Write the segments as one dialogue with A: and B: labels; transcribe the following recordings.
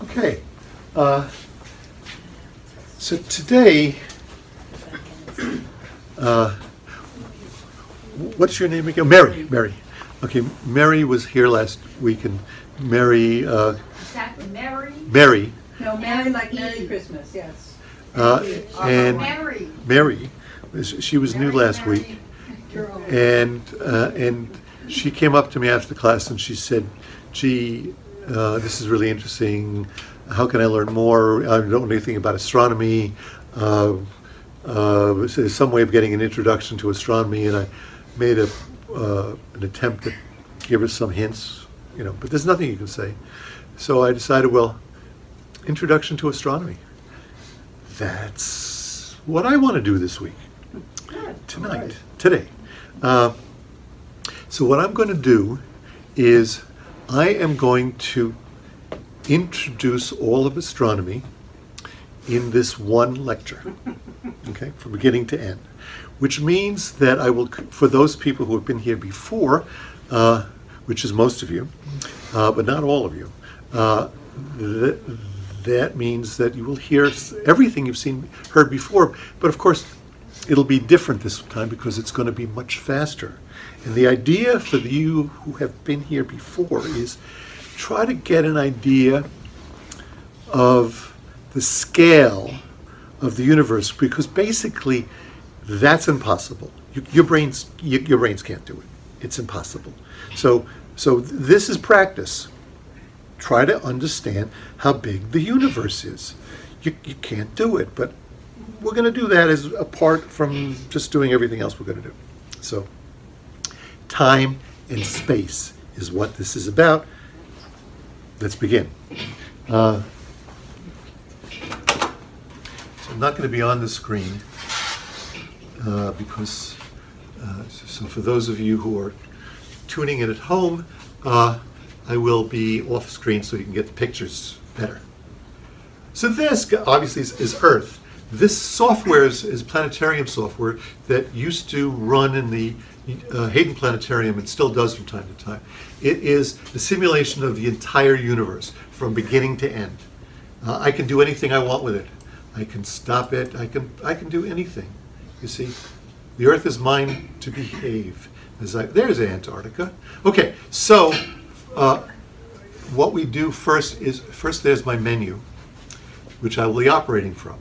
A: Okay, so today, what's your name again? Mary. Mary. Okay, Mary was here last week, and Mary.
B: Mary?
A: Mary.
B: No, Mary like Merry Christmas, yes.
A: And
B: Mary.
A: Mary, she was new last week, and she came up to me after the class and she said, "Gee, this is really interesting. How can I learn more? I don't know anything about astronomy. There's some way of getting an introduction to astronomy," and I made an attempt to give her some hints, but there's nothing you can say. So I decided, well, introduction to astronomy. That's what I want to do this week, today. So what I'm going to do is I am going to introduce all of astronomy in this one lecture, okay, from beginning to end, which means that I will, for those people who have been here before, which is most of you, but not all of you, that means that you will hear everything you've heard before, but of course it'll be different this time because it's going to be much faster. And the idea for you who have been here before is try to get an idea of the scale of the universe, because basically that's impossible. Your brains can't do it. It's impossible. So this is practice. Try to understand how big the universe is. You can't do it, but we're going to do that as apart from just doing everything else we're going to do. So time and space is what this is about. Let's begin. So I'm not going to be on the screen because, so for those of you who are tuning in at home, I will be off screen so you can get the pictures better. So this obviously is Earth. This software is planetarium software that used to run in the Hayden Planetarium and still does from time to time. It is a simulation of the entire universe from beginning to end. I can do anything I want with it. I can stop it. I can do anything. You see, the Earth is mine to behave. There's Antarctica. Okay, so what we do first there's my menu, which I will be operating from.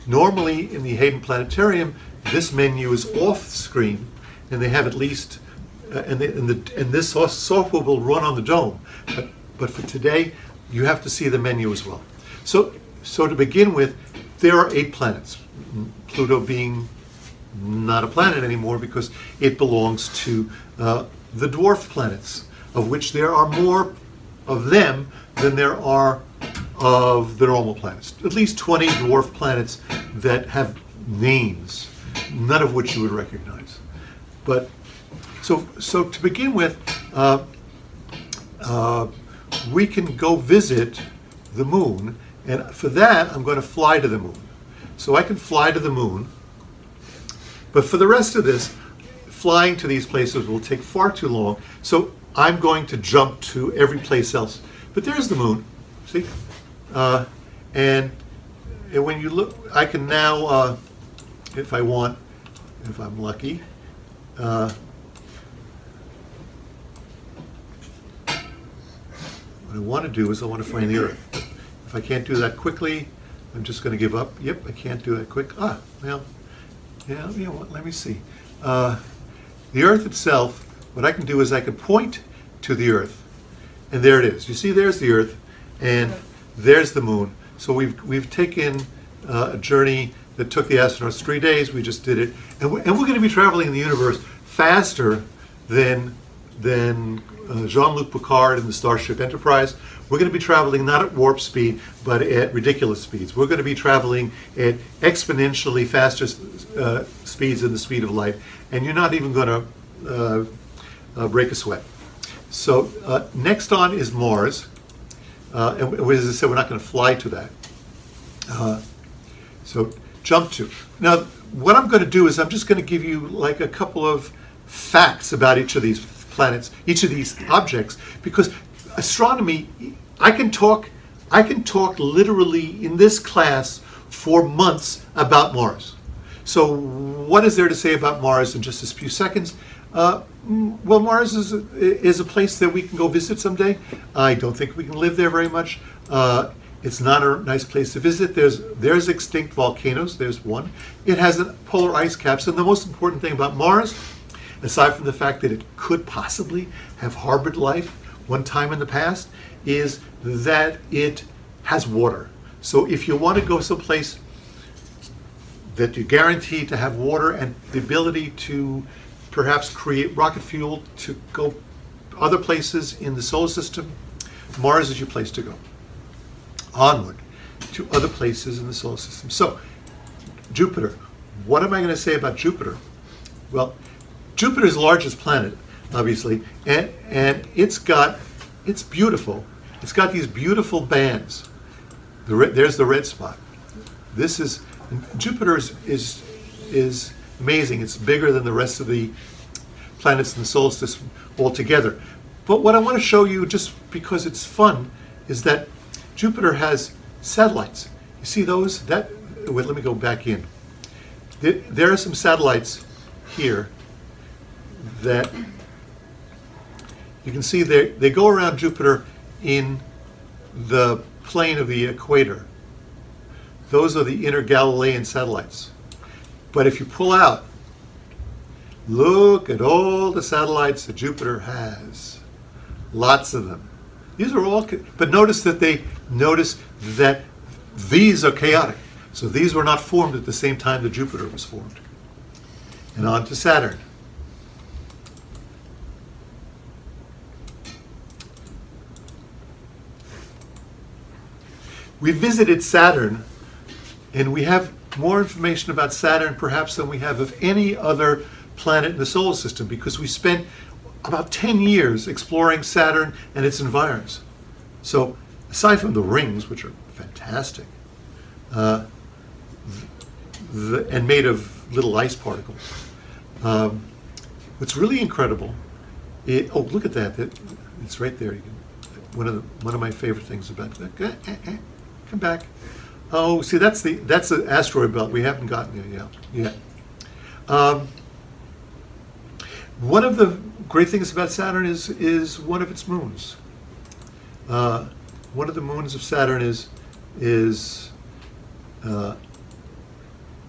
A: Normally in the Hayden Planetarium, this menu is off screen, and they have at least, and this software will run on the dome. But for today, you have to see the menu as well. So to begin with, there are 8 planets. Pluto being not a planet anymore because it belongs to the dwarf planets, of which there are more of them than there are of the normal planets. At least 20 dwarf planets that have names, none of which you would recognize. But so to begin with, we can go visit the moon, and for that I'm going to fly to the moon. So I can fly to the moon, but for the rest of this, flying to these places will take far too long, so I'm going to jump to every place else. But there's the moon, see? And when you look, I can now, if I want, if I'm lucky, what I want to do is I want to find the Earth. If I can't do that quickly, I'm just going to give up. Yep, I can't do that quick. Well, yeah, you know what, let me see. The Earth itself, what I can do is I can point to the Earth, and there it is. You see, there's the Earth, and there's the moon. So we've taken a journey that took the astronauts 3 days. We just did it, and we're going to be traveling in the universe faster than Jean-Luc Picard in the Starship Enterprise. We're going to be traveling not at warp speed, but at ridiculous speeds. We're going to be traveling at exponentially faster speeds than the speed of light, and you're not even going to break a sweat. So next on is Mars, and as I said, we're not going to fly to that. So jump to. Now, what I'm going to do is I'm just going to give you like a couple of facts about each of these planets, each of these objects, because astronomy, I can talk I can talk literally in this class for months about Mars. So what is there to say about Mars in just a few seconds? Well, Mars is a place that we can go visit someday. I don't think we can live there very much. It's not a nice place to visit. There's extinct volcanoes. There's one. It has polar ice caps. And the most important thing about Mars, aside from the fact that it could possibly have harbored life one time in the past, is that it has water. So if you want to go someplace that you're guaranteed to have water and the ability to perhaps create rocket fuel to go other places in the solar system, Mars is your place to go. Onward to other places in the solar system. So, Jupiter. What am I going to say about Jupiter? Well, Jupiter's the largest planet, obviously, and it's beautiful. It's got these beautiful bands. There's the red spot. Jupiter is amazing. It's bigger than the rest of the planets in the solar system altogether. But what I want to show you, just because it's fun, is that Jupiter has satellites. You see those? Wait, let me go back in. There are some satellites here that you can see they go around Jupiter in the plane of the equator. Those are the inner Galilean satellites. But if you pull out, look at all the satellites that Jupiter has. Lots of them. These are all, but notice that these are chaotic. So these were not formed at the same time that Jupiter was formed. And on to Saturn. We visited Saturn, and we have more information about Saturn perhaps than we have of any other planet in the solar system, because we spent about 10 years exploring Saturn and its environs. So aside from the rings, which are fantastic, and made of little ice particles, what's really incredible, oh, look at that, it's right there. One of my favorite things about that. Come back. Oh, see, that's the asteroid belt. We haven't gotten there yet. One of the great things about Saturn is one of its moons. One of the moons of Saturn is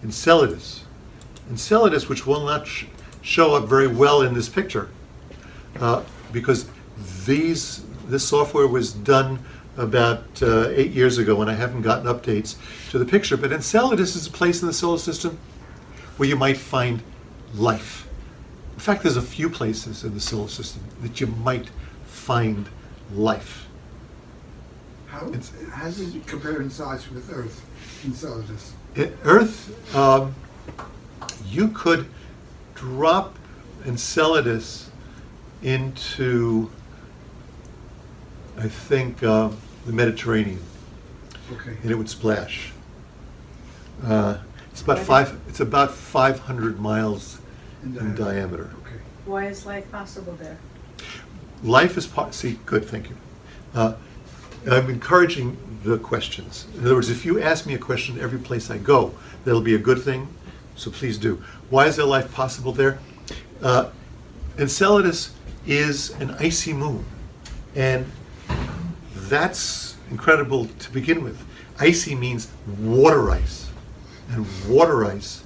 A: Enceladus. Enceladus, which will not show up very well in this picture, because this software was done about 8 years ago, and I haven't gotten updates to the picture. But Enceladus is a place in the solar system where you might find life. In fact, there's a few places in the solar system that you might find life.
C: How does it compare in size with Earth, Enceladus?
A: Earth, you could drop Enceladus into, I think, the Mediterranean,
C: okay,
A: and it would splash. It's about 500 miles in diameter.
C: Okay.
B: Why is life possible there?
A: Life is see, good, thank you. I'm encouraging the questions. In other words, if you ask me a question every place I go, that'll be a good thing, so please do. Why is there life possible there? Enceladus is an icy moon, and that's incredible to begin with. Icy means water ice, and water ice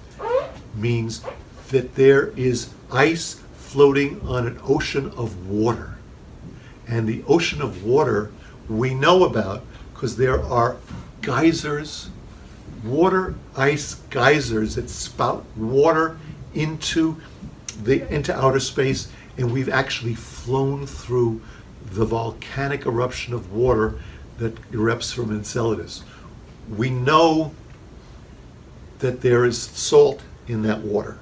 A: means that there is ice floating on an ocean of water. And the ocean of water we know about because there are geysers, water ice geysers that spout water into outer space, and we've actually flown through the volcanic eruption of water that erupts from Enceladus. We know that there is salt in that water.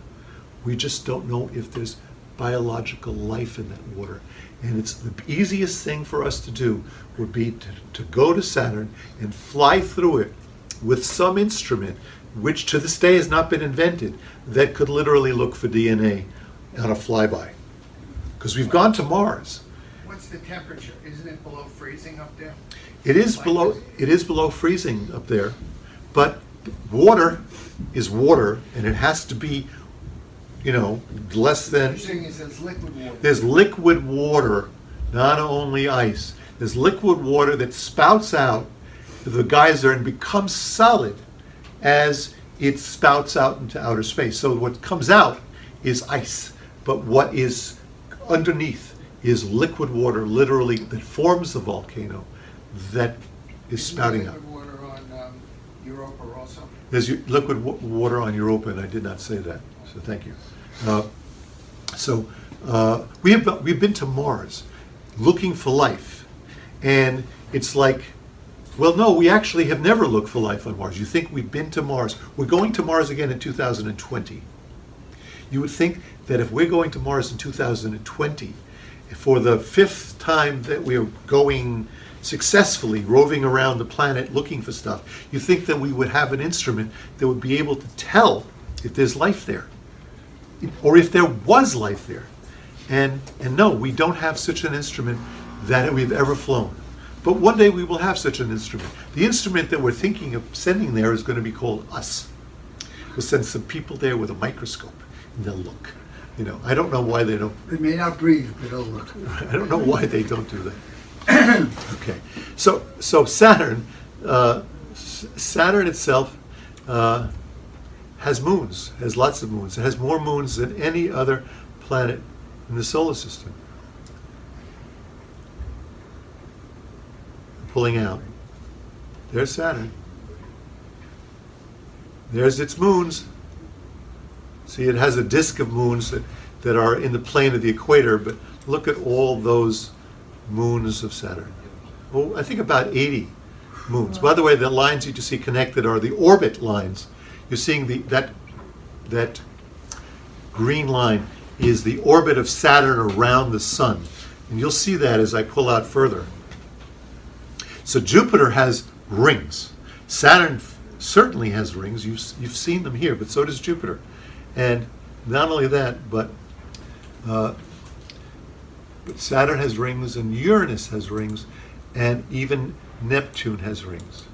A: We just don't know if there's biological life in that water. And it's the easiest thing for us to do would be to go to Saturn and fly through it with some instrument, which to this day has not been invented, that could literally look for DNA on a flyby. Because we've gone to Mars.
D: What's the temperature? Isn't it below freezing up there?
A: It is below freezing up there, but water is water, and it has to be, you know, less than.
C: You're saying it says liquid water.
A: There's liquid water, not only ice. There's liquid water that spouts out of the geyser and becomes solid as it spouts out into outer space. So what comes out is ice, but what is underneath is liquid water, literally, that forms the volcano that is spouting out.
C: Liquid water on Europa also?
A: There's liquid water on Europa, and I did not say that, so thank you. We've been to Mars looking for life, and it's like, well, no, we actually have never looked for life on Mars. You think we've been to Mars. We're going to Mars again in 2020. You would think that if we're going to Mars in 2020, for the 5th time that we're going successfully, roving around the planet looking for stuff, you think that we would have an instrument that would be able to tell if there's life there, or if there was life there. And no, we don't have such an instrument that we've ever flown. But one day we will have such an instrument. The instrument that we're thinking of sending there is going to be called US. We'll send some people there with a microscope, and they'll look. You know, I don't know why they don't.
C: They may not breathe, but they'll look.
A: I don't know why they don't do that. Okay, so Saturn, Saturn itself has moons, has lots of moons. It has more moons than any other planet in the solar system. Pulling out. There's Saturn. There's its moons. See, it has a disk of moons that are in the plane of the equator, but look at all those moons of Saturn. Oh, I think about 80 moons. By the way, the lines you see connected are the orbit lines. You're seeing that green line is the orbit of Saturn around the Sun. And you'll see that as I pull out further. So Jupiter has rings. Saturn certainly has rings. You've seen them here, but so does Jupiter. And not only that, but Saturn has rings, and Uranus has rings, and even Neptune has rings.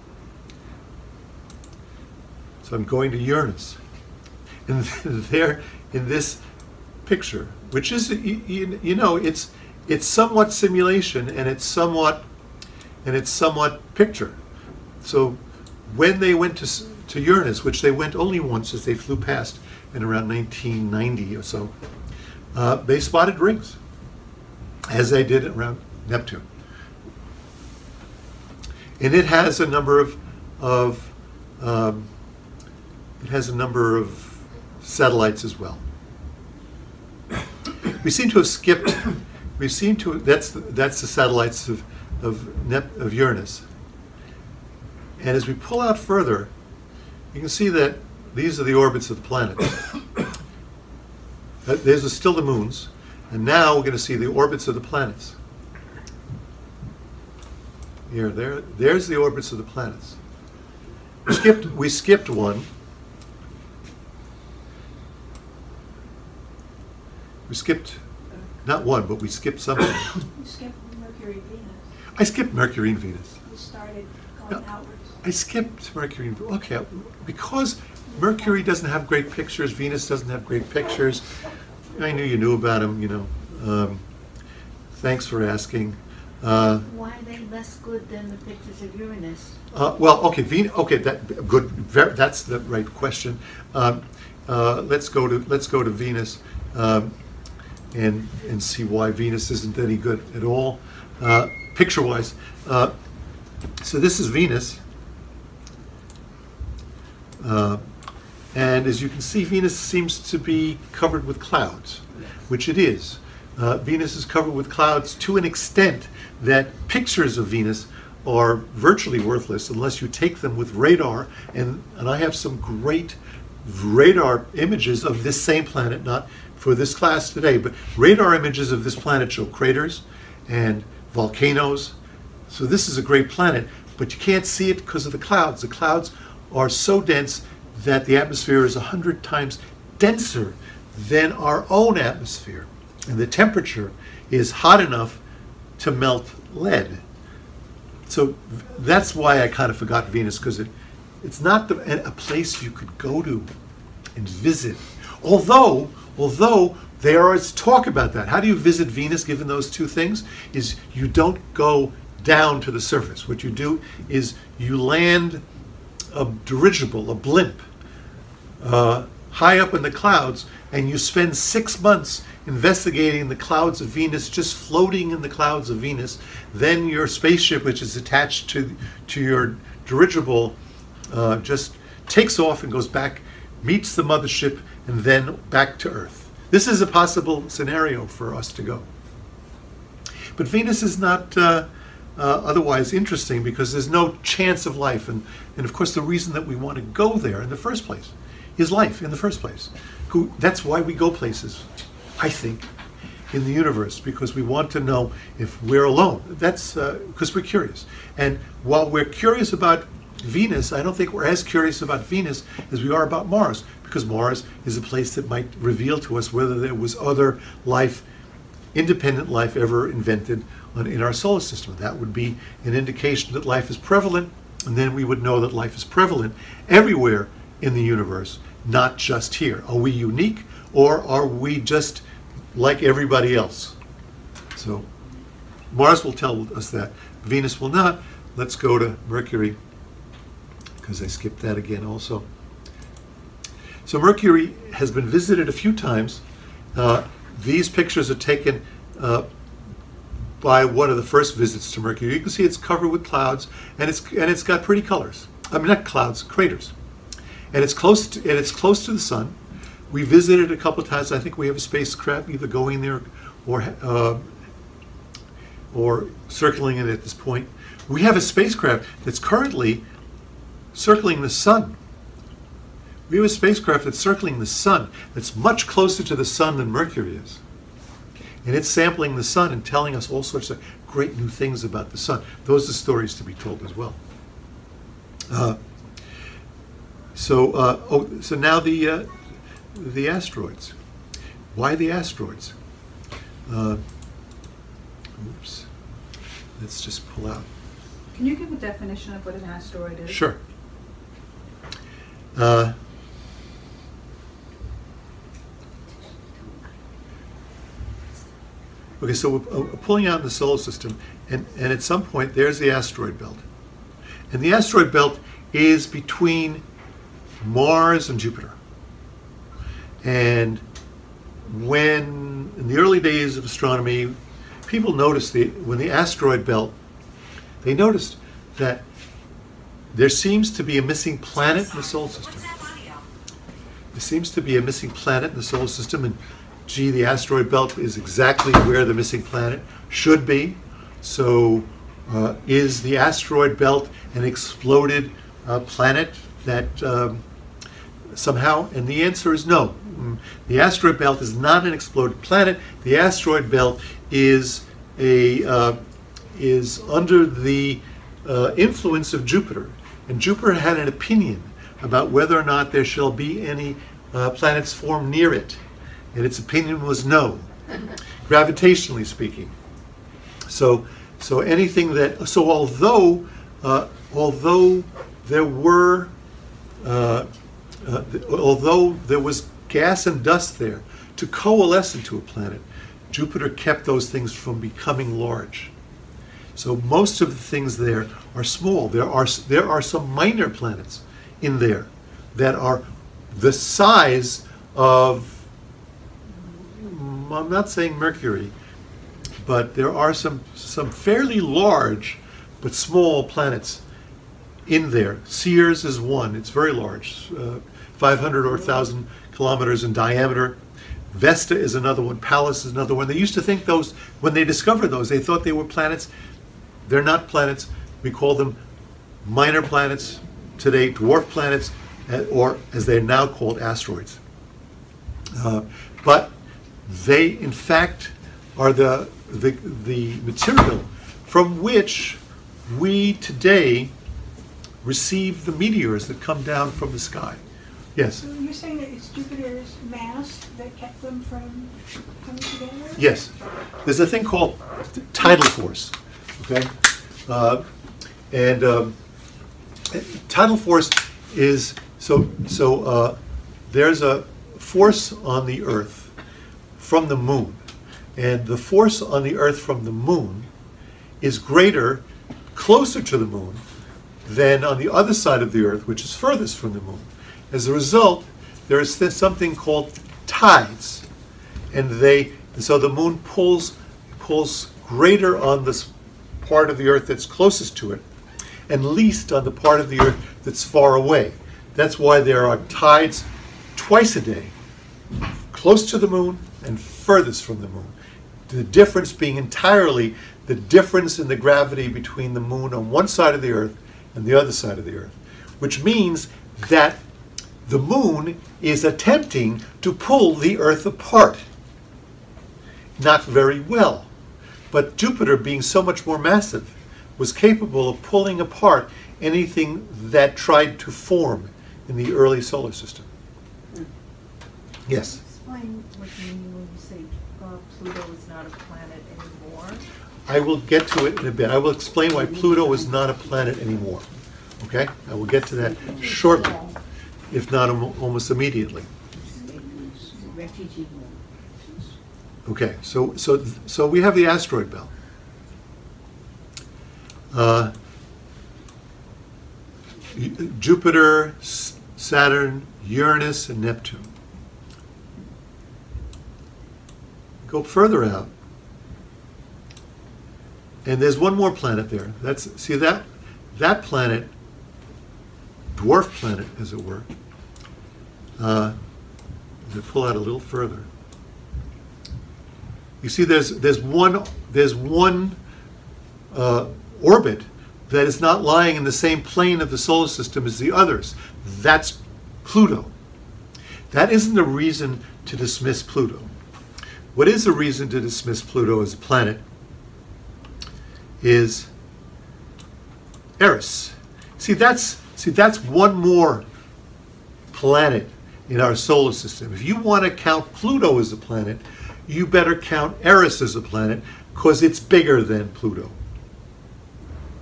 A: So I'm going to Uranus. And there in this picture, which is, you know, it's somewhat simulation, and it's somewhat picture. So when they went to Uranus, which they went only once as they flew past in around 1990 or so, they spotted rings, as they did around Neptune. And it has a number of satellites as well. We seem to have skipped. That's the satellites of Uranus. And as we pull out further, you can see that these are the orbits of the planets. There's still the moons, and now we're going to see the orbits of the planets. There's the orbits of the planets. We skipped one. We skipped not one, but we skipped something.
B: You skipped Mercury, Venus.
A: I skipped Mercury and Venus.
B: You started going outwards.
A: I skipped Mercury and Venus. Okay, because Mercury doesn't have great pictures, Venus doesn't have great pictures. I knew you knew about them, you know. Thanks for asking.
D: Why are they less good than the pictures of Uranus?
A: Well, okay, okay, good. That's the right question. Let's go to Venus and see why Venus isn't any good at all, picture-wise. So this is Venus, and as you can see, Venus seems to be covered with clouds, which it is. Venus is covered with clouds to an extent that pictures of Venus are virtually worthless unless you take them with radar, and I have some great radar images of this same planet, not for this class today, but radar images of this planet show craters and volcanoes. So this is a great planet, but you can't see it because of the clouds. The clouds are so dense that the atmosphere is 100 times denser than our own atmosphere. And the temperature is hot enough to melt lead. that's why I kind of forgot Venus, because it's not a place you could go to and visit. Although there is talk about that. How do you visit Venus given those two things? Is you don't go down to the surface. What you do is you land a dirigible, a blimp, high up in the clouds, and you spend 6 months investigating the clouds of Venus, just floating in the clouds of Venus. Then your spaceship, which is attached to your dirigible, just takes off and goes back, meets the mothership, and then back to Earth. This is a possible scenario for us to go. But Venus is not otherwise interesting because there's no chance of life. And of course, the reason that we want to go there in the first place is life in the first place. That's why we go places, I think, in the universe, because we want to know if we're alone. That's because we're curious. And while we're curious about Venus, I don't think we're as curious about Venus as we are about Mars, because Mars is a place that might reveal to us whether there was other life, independent life, ever invented in our solar system. That would be an indication that life is prevalent, and then we would know that life is prevalent everywhere in the universe, not just here. Are we unique, or are we just like everybody else? So Mars will tell us that. Venus will not. Let's go to Mercury, because I skipped that again also. So Mercury has been visited a few times. These pictures are taken by one of the first visits to Mercury. You can see it's covered with clouds, and it's got pretty colors. I mean, not clouds, craters. And it's close to the sun. We visited a couple of times. I think we have a spacecraft either going there or circling it at this point. We have a spacecraft that's currently circling the sun. We have a spacecraft that's circling the sun that's much closer to the sun than Mercury is. And it's sampling the sun and telling us all sorts of great new things about the sun. Those are stories to be told as well. So now the asteroids. Why the asteroids? Oops. Let's just pull out.
E: Can you give a definition of what an asteroid is?
A: Sure. Okay, so we're pulling out in the solar system, and at some point there's the asteroid belt. And the asteroid belt is between Mars and Jupiter. And when, in the early days of astronomy, people noticed when the asteroid belt, they noticed that there seems to be a missing planet in the solar system. There seems to be a missing planet in the solar system, and gee, the asteroid belt is exactly where the missing planet should be. So is the asteroid belt an exploded planet that somehow? And the answer is no. The asteroid belt is not an exploded planet. The asteroid belt is under the influence of Jupiter. And Jupiter had an opinion about whether or not there shall be any planets formed near it. And its opinion was no, gravitationally speaking. So anything that, so although there were, although there was gas and dust there to coalesce into a planet, Jupiter kept those things from becoming large. So most of the things there are small. There are some minor planets in there that are the size of, I'm not saying Mercury, but there are some fairly large but small planets in there. Ceres is one. It's very large, 500 or 1,000 kilometers in diameter. Vesta is another one. Pallas is another one. They used to think those, when they discovered those, they thought they were planets. They're not planets. We call them minor planets today, dwarf planets, or as they're now called, asteroids. But they, in fact, are the material from which we today receive the meteors that come down from the sky. Yes?
B: So you're saying that it's Jupiter's mass that kept them from coming together?
A: Yes. There's a thing called tidal force. Okay? And tidal force is, there's a force on the Earth from the moon. And the force on the Earth from the moon is greater, closer to the moon, than on the other side of the Earth, which is furthest from the moon. As a result, there is something called tides. And so the moon pulls greater on this part of the Earth that's closest to it, and least on the part of the Earth that's far away. That's why there are tides twice a day, close to the moon and furthest from the moon. The difference being entirely the difference in the gravity between the moon on one side of the Earth and the other side of the Earth, which means that the moon is attempting to pull the Earth apart. Not very well, but Jupiter, being so much more massive, was capable of pulling apart anything that tried to form in the early solar system. Yes?
D: Explain what you mean when you say Pluto is not a planet anymore.
A: I will get to it in a bit. I will explain why Pluto is not a planet anymore. Okay? I will get to that shortly, if not almost immediately.
D: Refugee.
A: Okay, so we have the asteroid belt. Jupiter, Saturn, Uranus, and Neptune. Go further out, and there's one more planet there. See that planet, dwarf planet, as it were. To pull out a little further. You see, there's one orbit that is not lying in the same plane of the solar system as the others. That's Pluto. That isn't a reason to dismiss Pluto. What is a reason to dismiss Pluto as a planet is Eris. See, that's one more planet in our solar system. If you want to count Pluto as a planet, you better count Eris as a planet, because it's bigger than Pluto,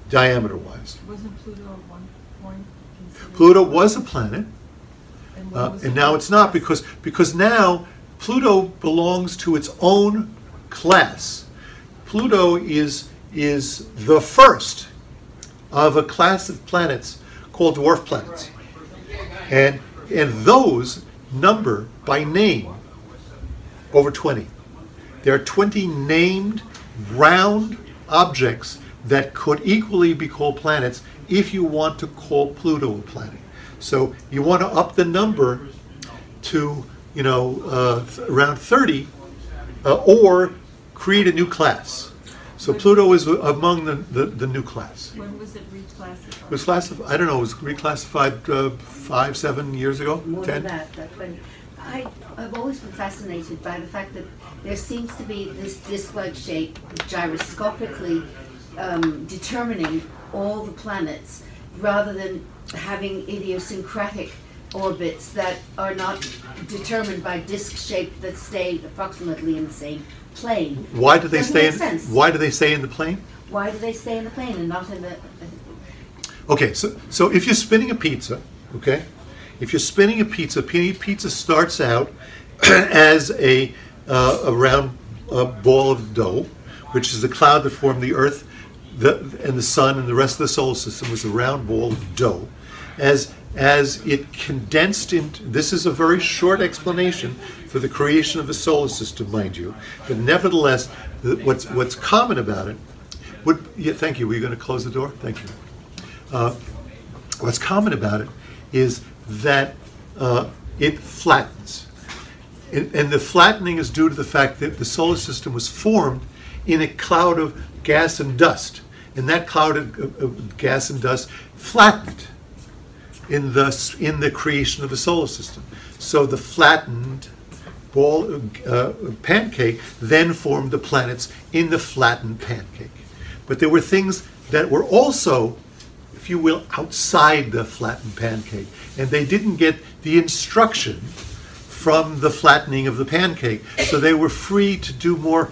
A: diameter-wise.
D: Wasn't Pluto at one point considered?
A: Pluto was a planet,
D: And
A: now it's not, because now Pluto belongs to its own class. Pluto is the first of a class of planets called dwarf planets, and those number by name over 20. There are 20 named round objects that could equally be called planets if you want to call Pluto a planet. So you want to up the number to, around 30, or create a new class. So Pluto is among the new class.
D: When was it reclassified?
A: It was classified, I don't know, it was reclassified 5, 7 years ago?
D: More
A: 10?
D: than that. That's when I've always been fascinated by the fact that there seems to be this disc-like shape gyroscopically determining all the planets, rather than having idiosyncratic orbits that are not determined by disk shape that stay approximately in the same plane.
A: Why do they
D: Doesn't
A: stay
D: make
A: in?
D: sense.
A: Why do they stay in the plane?
D: Why do they stay in the plane and not in the?
A: Okay, so if you're spinning a pizza, okay, if you're spinning a pizza starts out as a round ball of dough, which is the cloud that formed the Earth, and the Sun, and the rest of the solar system was a round ball of dough. As it condensed into, this is a very short explanation for the creation of the solar system, mind you, but nevertheless, what's common about it, thank you, were you going to close the door? Thank you. What's common about it is that it flattens. And the flattening is due to the fact that the solar system was formed in a cloud of gas and dust. And that cloud of gas and dust flattened in the creation of the solar system. So the flattened ball pancake then formed the planets in the flattened pancake. But there were things that were also, if you will, outside the flattened pancake, and they didn't get the instruction from the flattening of the pancake. So they were free to do more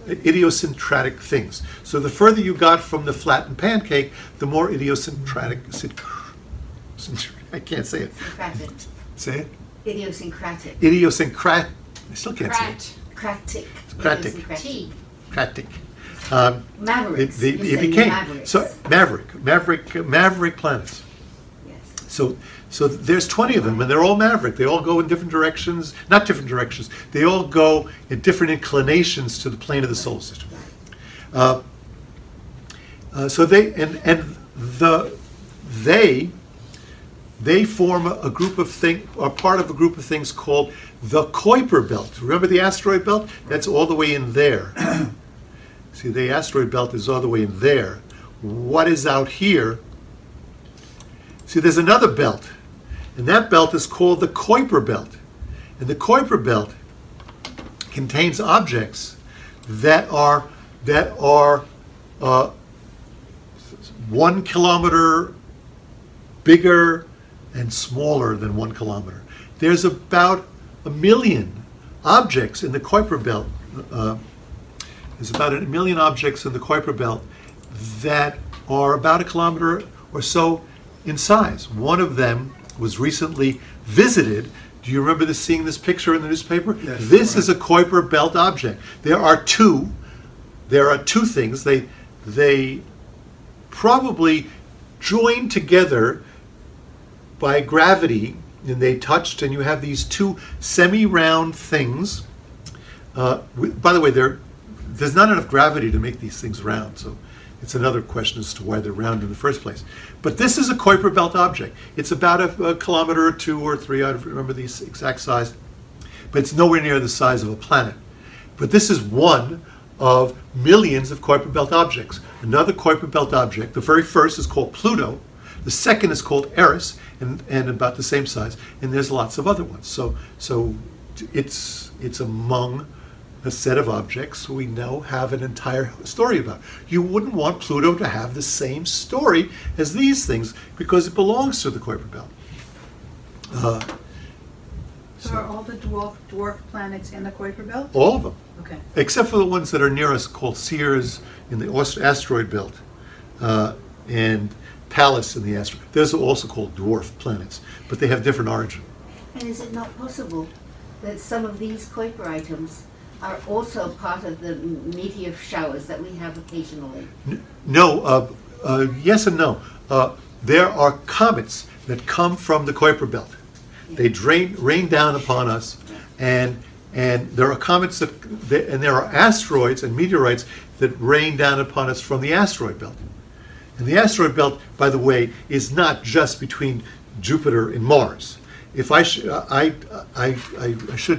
A: idiosyncratic things. So the further you got from the flattened pancake, the more idiosyncratic. I can't say it.
D: Syncratic.
A: Say it.
D: Idiosyncratic.
A: Idiosyncratic. I still can't say it.
D: Cratic.
A: Cratic.
D: Idiosyncratic.
A: Cratic.
D: Mavericks.
A: It became
D: Mavericks.
A: so maverick planets.
D: Yes.
A: So there's 20 of them, and they're all maverick. They all go in different directions, not different directions. They all go in different inclinations to the plane of the solar system. So they form a group of things, are part of a group of things called the Kuiper Belt. Remember the asteroid belt? That's all the way in there. See, the asteroid belt is all the way in there. What is out here? See, there's another belt, and that belt is called the Kuiper Belt. And the Kuiper Belt contains objects that are 1 kilometer bigger and smaller than 1 kilometer. There's about 1 million objects in the Kuiper Belt. There's about 1 million objects in the Kuiper Belt that are about 1 kilometer or so in size. One of them was recently visited. Do you remember seeing this picture in the newspaper?
C: Yes,
A: this
C: right.
A: is a Kuiper Belt object. There are two things. They probably joined together by gravity, and they touched, and you have these two semi-round things. By the way, there's not enough gravity to make these things round, so it's another question as to why they're round in the first place. But this is a Kuiper Belt object. It's about a kilometer or 2 or 3, I don't remember the exact size, but it's nowhere near the size of a planet. But this is one of millions of Kuiper Belt objects. Another Kuiper Belt object, the very first is called Pluto, the second is called Eris, and about the same size, and there's lots of other ones. So it's among a set of objects we now have an entire story about. You wouldn't want Pluto to have the same story as these things because it belongs to the Kuiper Belt.
E: So are all the dwarf planets in the Kuiper Belt?
A: All of them.
E: Okay.
A: Except for the ones that are near us called Ceres in the Asteroid Belt and Pallas in the asteroid. Those are also called dwarf planets, but they have different origin.
D: And is it not possible that some of these Kuiper items are also part of the meteor showers that we have occasionally?
A: No, yes and no. There are comets that come from the Kuiper Belt. They rain down upon us, and there are comets and there are asteroids and meteorites that rain down upon us from the asteroid belt. And the asteroid belt, by the way, is not just between Jupiter and Mars. If I should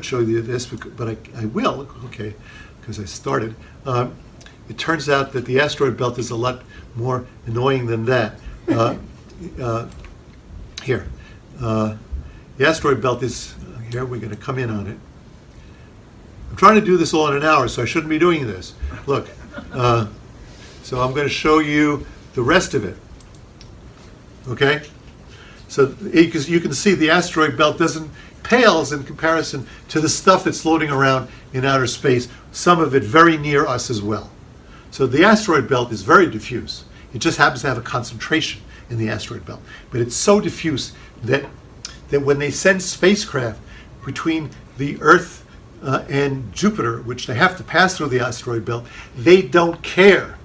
A: show you this, but I will, okay, because I started. It turns out that the asteroid belt is a lot more annoying than that. Here. The asteroid belt is, here, we're going to come in on it. I'm trying to do this all in an hour, so I shouldn't be doing this. Look, so I'm going to show you the rest of it. Okay? So because you can see the asteroid belt pales in comparison to the stuff that's floating around in outer space, some of it very near us as well. So the asteroid belt is very diffuse. It just happens to have a concentration in the asteroid belt. But it's so diffuse that when they send spacecraft between the Earth and Jupiter, which they have to pass through the asteroid belt, they don't care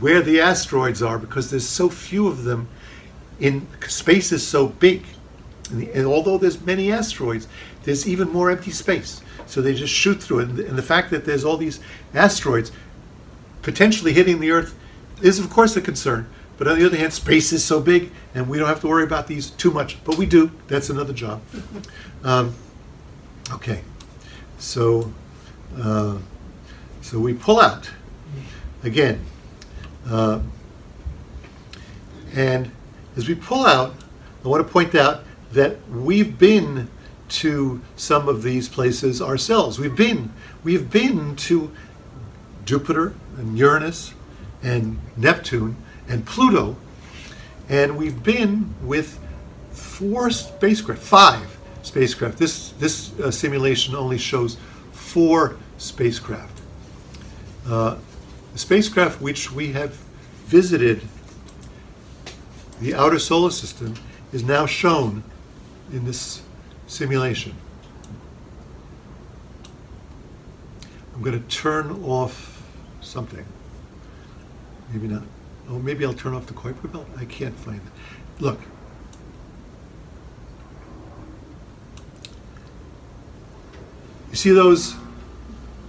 A: where the asteroids are because there's so few of them. Space is so big, and although there's many asteroids, there's even more empty space. So they just shoot through it, and the fact that there's all these asteroids potentially hitting the Earth is, of course, a concern. But on the other hand, space is so big, and we don't have to worry about these too much. But we do. That's another job. Okay, so we pull out again, and as we pull out, I want to point out that we've been to some of these places ourselves. We've been to Jupiter and Uranus and Neptune and Pluto, and we've been with 4 spacecraft, 5 spacecraft. This simulation only shows 4 spacecraft. The spacecraft which we have visited the outer solar system is now shown in this simulation. I'm going to turn off something. Maybe not. Oh, maybe I'll turn off the Kuiper Belt. I can't find it. Look. You see those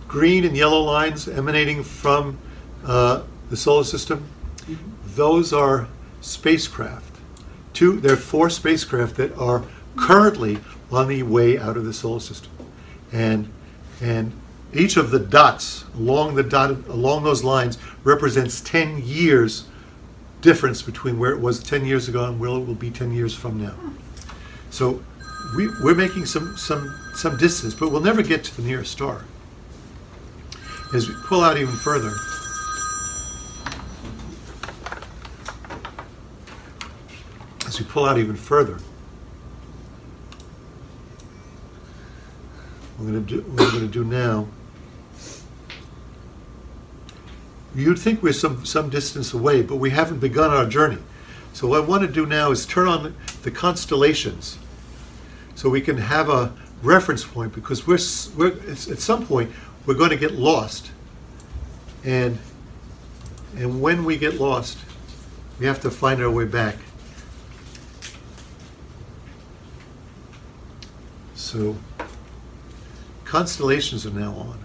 A: green and yellow lines emanating from the solar system? Those are spacecraft. There are 4 spacecraft that are currently on the way out of the solar system, and each of the dots along those lines represents 10 years difference between where it was 10 years ago and where it will be 10 years from now. So we're making some distance, but we'll never get to the nearest star. As we pull out even further, what we're going to do now, you'd think we're some distance away, but we haven't begun our journey. So what I want to do now is turn on the constellations so we can have a reference point, because at some point we're going to get lost, and when we get lost we have to find our way back. So constellations are now on.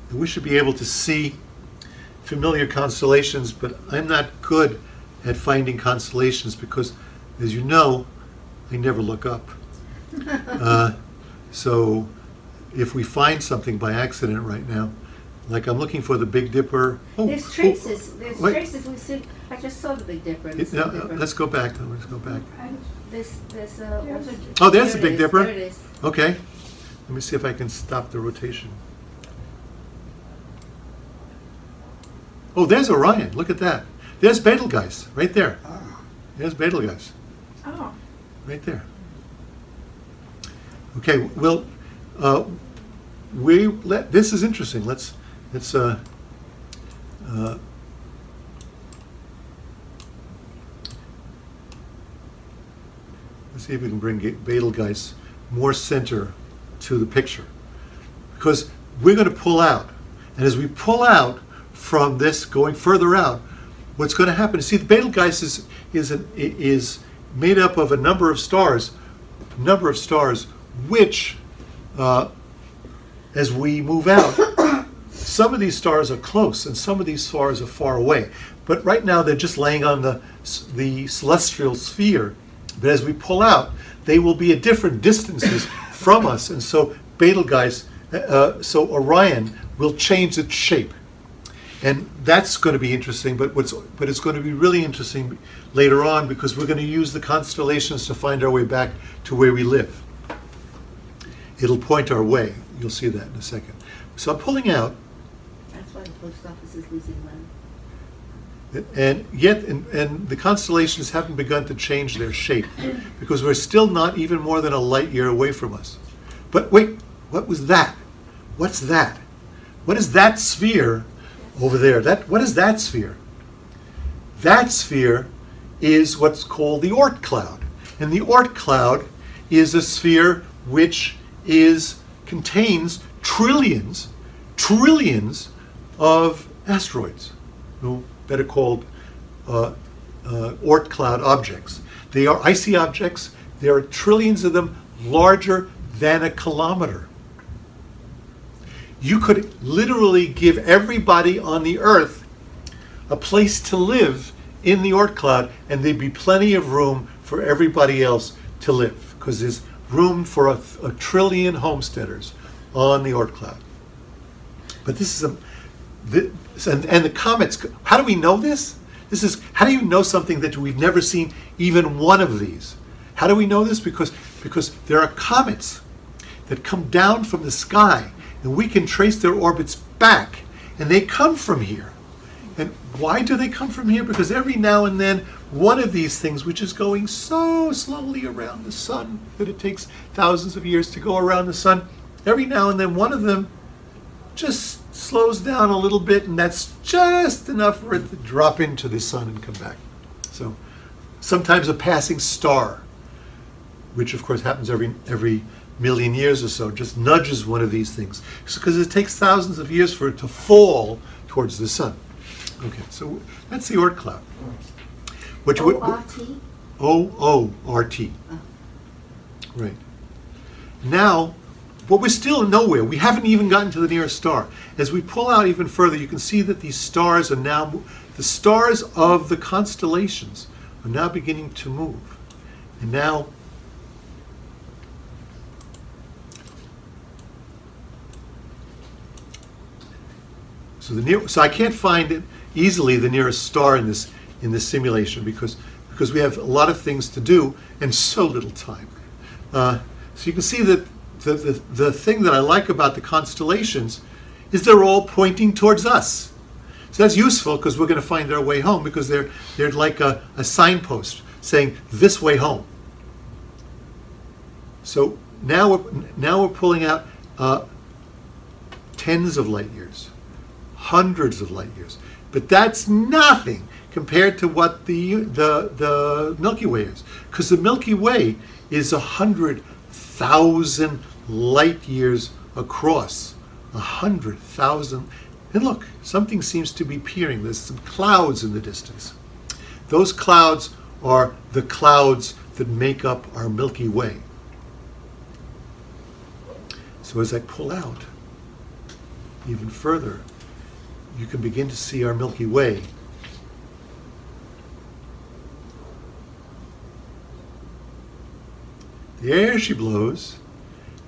A: And we should be able to see familiar constellations, but I'm not good at finding constellations because, as you know, I never look up. So if we find something by accident right now, like I'm looking for the Big Dipper. Oh,
D: there's traces. There's traces. We see. I just saw the Big Dipper.
A: Let's go back. Let's go back.
D: Oh,
A: there's the Big Dipper.
D: There it is.
A: Okay. Let me see if I can stop the rotation. Oh, there's Orion. Look at that. There's Betelgeuse right there. There's Betelgeuse.
B: Oh.
A: Right there. Okay. Well, this is interesting. Let's see if we can bring Betelgeuse more center to the picture, because we're going to pull out, and as we pull out from this, going further out, what's going to happen? See, the Betelgeuse is made up of a number of stars, which, as we move out, some of these stars are close and some of these stars are far away. But right now they're just laying on the celestial sphere. But as we pull out, they will be at different distances from us, and so Betelgeuse, so Orion will change its shape. And that's going to be interesting, but it's going to be really interesting later on, because we're going to use the constellations to find our way back to where we live. It'll point our way. You'll see that in a second. So I'm pulling out.
D: That's why the post office is losing money.
A: And yet, and the constellations haven't begun to change their shape, because we're still not even more than a light year away from us. But wait, what was that? What's that? What is that sphere over there? What is that sphere? That sphere is what's called the Oort Cloud. And the Oort Cloud is a sphere which contains trillions of asteroids, that are called Oort Cloud objects. They are icy objects. There are trillions of them, larger than a kilometer. You could literally give everybody on the Earth a place to live in the Oort Cloud, and there'd be plenty of room for everybody else to live, because there's room for a trillion homesteaders on the Oort Cloud. But this is and the comets. How do we know this? How do you know something that we've never seen even one of these? How do we know this? Because there are comets that come down from the sky, and we can trace their orbits back, and they come from here. And why do they come from here? Because every now and then, one of these things, which is going so slowly around the sun that it takes thousands of years to go around the sun, every now and then one of them just slows down a little bit, and that's just enough for it to drop into the sun and come back. So sometimes a passing star, which of course happens every million years or so, just nudges one of these things. Because it takes thousands of years for it to fall towards the sun. Okay, so that's the Oort cloud. Which
D: O-R-T?
A: O-O-R-T. Right. Now, but we're still nowhere. We haven't even gotten to the nearest star. As we pull out even further, you can see that these stars are now, the stars of the constellations are now beginning to move. And now, so I can't find it easily the nearest star in this simulation because we have a lot of things to do and so little time. So you can see that the thing that I like about the constellations is they're all pointing towards us. So that's useful because we're going to find our way home, because they're like a signpost saying this way home. So now we're pulling out tens of light years, hundreds of light years, but that's nothing compared to what the Milky Way is, because the Milky Way is 100,000 light years across. 100,000. And look, something seems to be peering. There's some clouds in the distance. Those clouds are the clouds that make up our Milky Way. So as I pull out even further, you can begin to see our Milky Way. There she blows.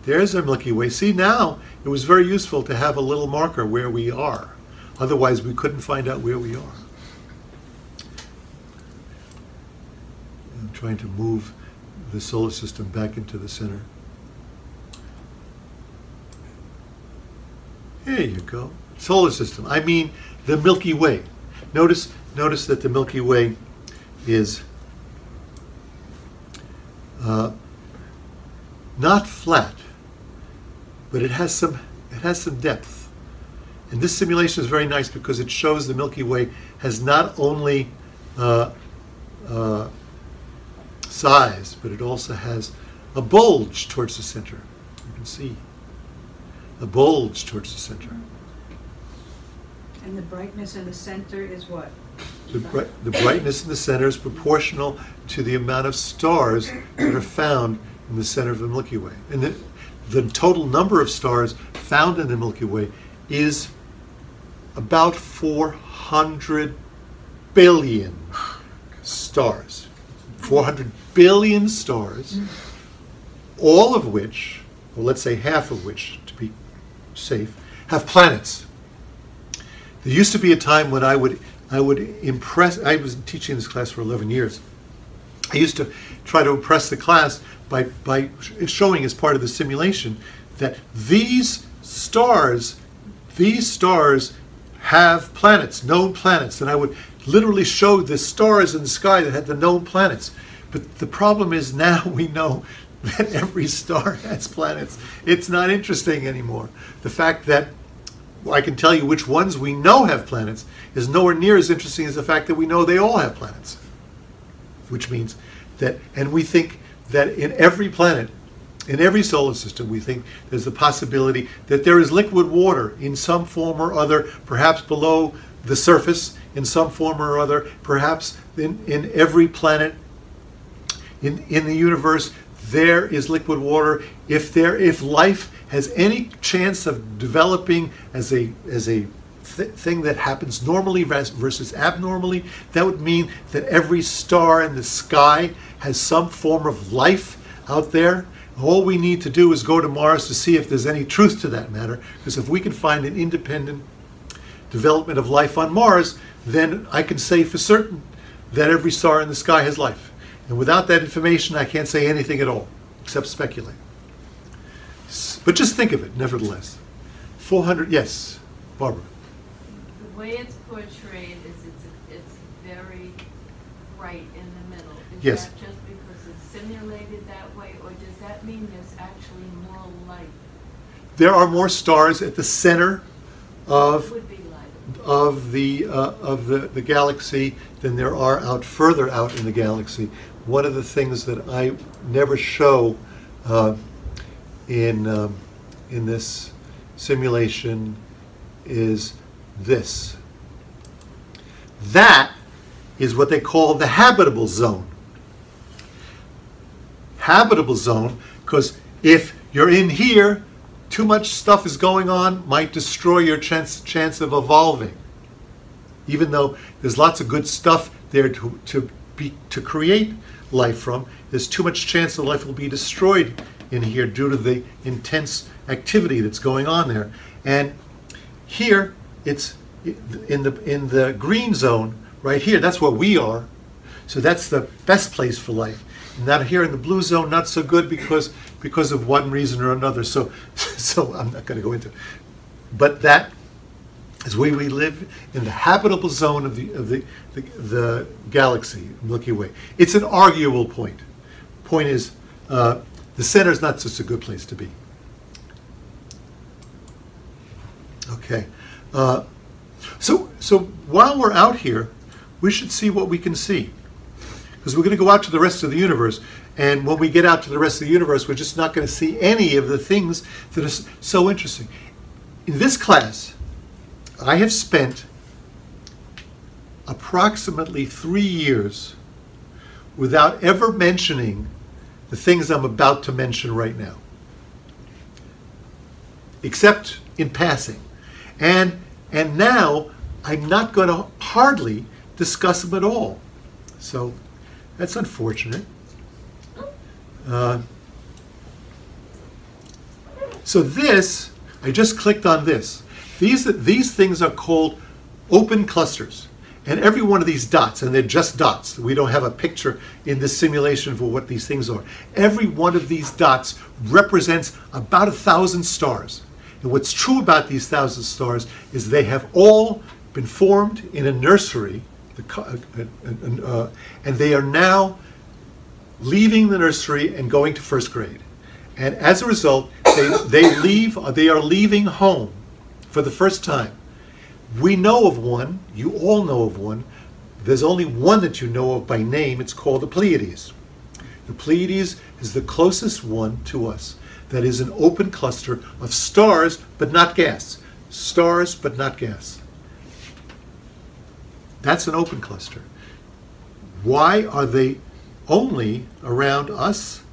A: There's our Milky Way. See, now it was very useful to have a little marker where we are. Otherwise, we couldn't find out where we are. I'm trying to move the solar system back into the center. There you go. Solar system. I mean the Milky Way. Notice that the Milky Way is not flat, but it has some depth. And this simulation is very nice because it shows the Milky Way has not only size, but it also has a bulge towards the center. You can see a bulge towards the center.
E: And the brightness in the center is what?
A: The brightness in the center is proportional to the amount of stars that are found in the center of the Milky Way. And the total number of stars found in the Milky Way is about 400 billion stars. 400 billion stars, all of which, or let's say half of which, to be safe, have planets. There used to be a time when I would impress, I was teaching this class for 11 years. I used to try to impress the class by showing as part of the simulation that these stars have planets, known planets. And I would literally show the stars in the sky that had the known planets. But the problem is now we know that every star has planets. It's not interesting anymore. The fact that I can tell you which ones we know have planets is nowhere near as interesting as the fact that we know they all have planets. Which means that, and we think that in every planet, in every solar system, we think there's the possibility that there is liquid water in some form or other, perhaps below the surface, in some form or other, perhaps in every planet in the universe, there is liquid water. If life has any chance of developing as a thing that happens normally versus abnormally, that would mean that every star in the sky has some form of life out there. All we need to do is go to Mars to see if there's any truth to that matter, because if we can find an independent development of life on Mars, then I can say for certain that every star in the sky has life. And without that information, I can't say anything at all, except speculate. But just think of it, nevertheless. 400, yes, Barbara.
F: The way it's portrayed right in the middle. Is
A: Yes.
F: that just because it's simulated that way, or does that mean there's actually more light?
A: There are more stars at the center of
F: Would be light.
A: of the galaxy than there are out further out in the galaxy. One of the things that I never show in this simulation is this. That is what they call the habitable zone. Habitable zone, because if you're in here, too much stuff is going on, might destroy your chance of evolving. Even though there's lots of good stuff there to create life from, there's too much chance that life will be destroyed in here due to the intense activity that's going on there. And here, it's in the green zone right here. That's where we are. So that's the best place for life. And that here in the blue zone, not so good because of one reason or another. So I'm not going to go into it. But that is where we live, in the habitable zone of the galaxy, Milky Way. It's an arguable point. Point is, the center is not such a good place to be. Okay. So while we're out here, we should see what we can see. Because we're going to go out to the rest of the universe. And when we get out to the rest of the universe, we're just not going to see any of the things that are so interesting. In this class, I have spent approximately 3 years without ever mentioning the things I'm about to mention right now, except in passing. And now I'm not going to hardly discuss them at all. So that's unfortunate. So this, I just clicked on this. These things are called open clusters. And every one of these dots, and they're just dots. We don't have a picture in this simulation for what these things are. Every one of these dots represents about 1,000 stars. And what's true about these 1,000 stars is they have all been formed in a nursery, and they are now leaving the nursery and going to first grade. And as a result, they are leaving home for the first time. We know of one, you all know of one. There's only one that you know of by name. It's called the Pleiades. The Pleiades is the closest one to us. That is an open cluster of stars, but not gas. Stars, but not gas. That's an open cluster. Why are they only around us?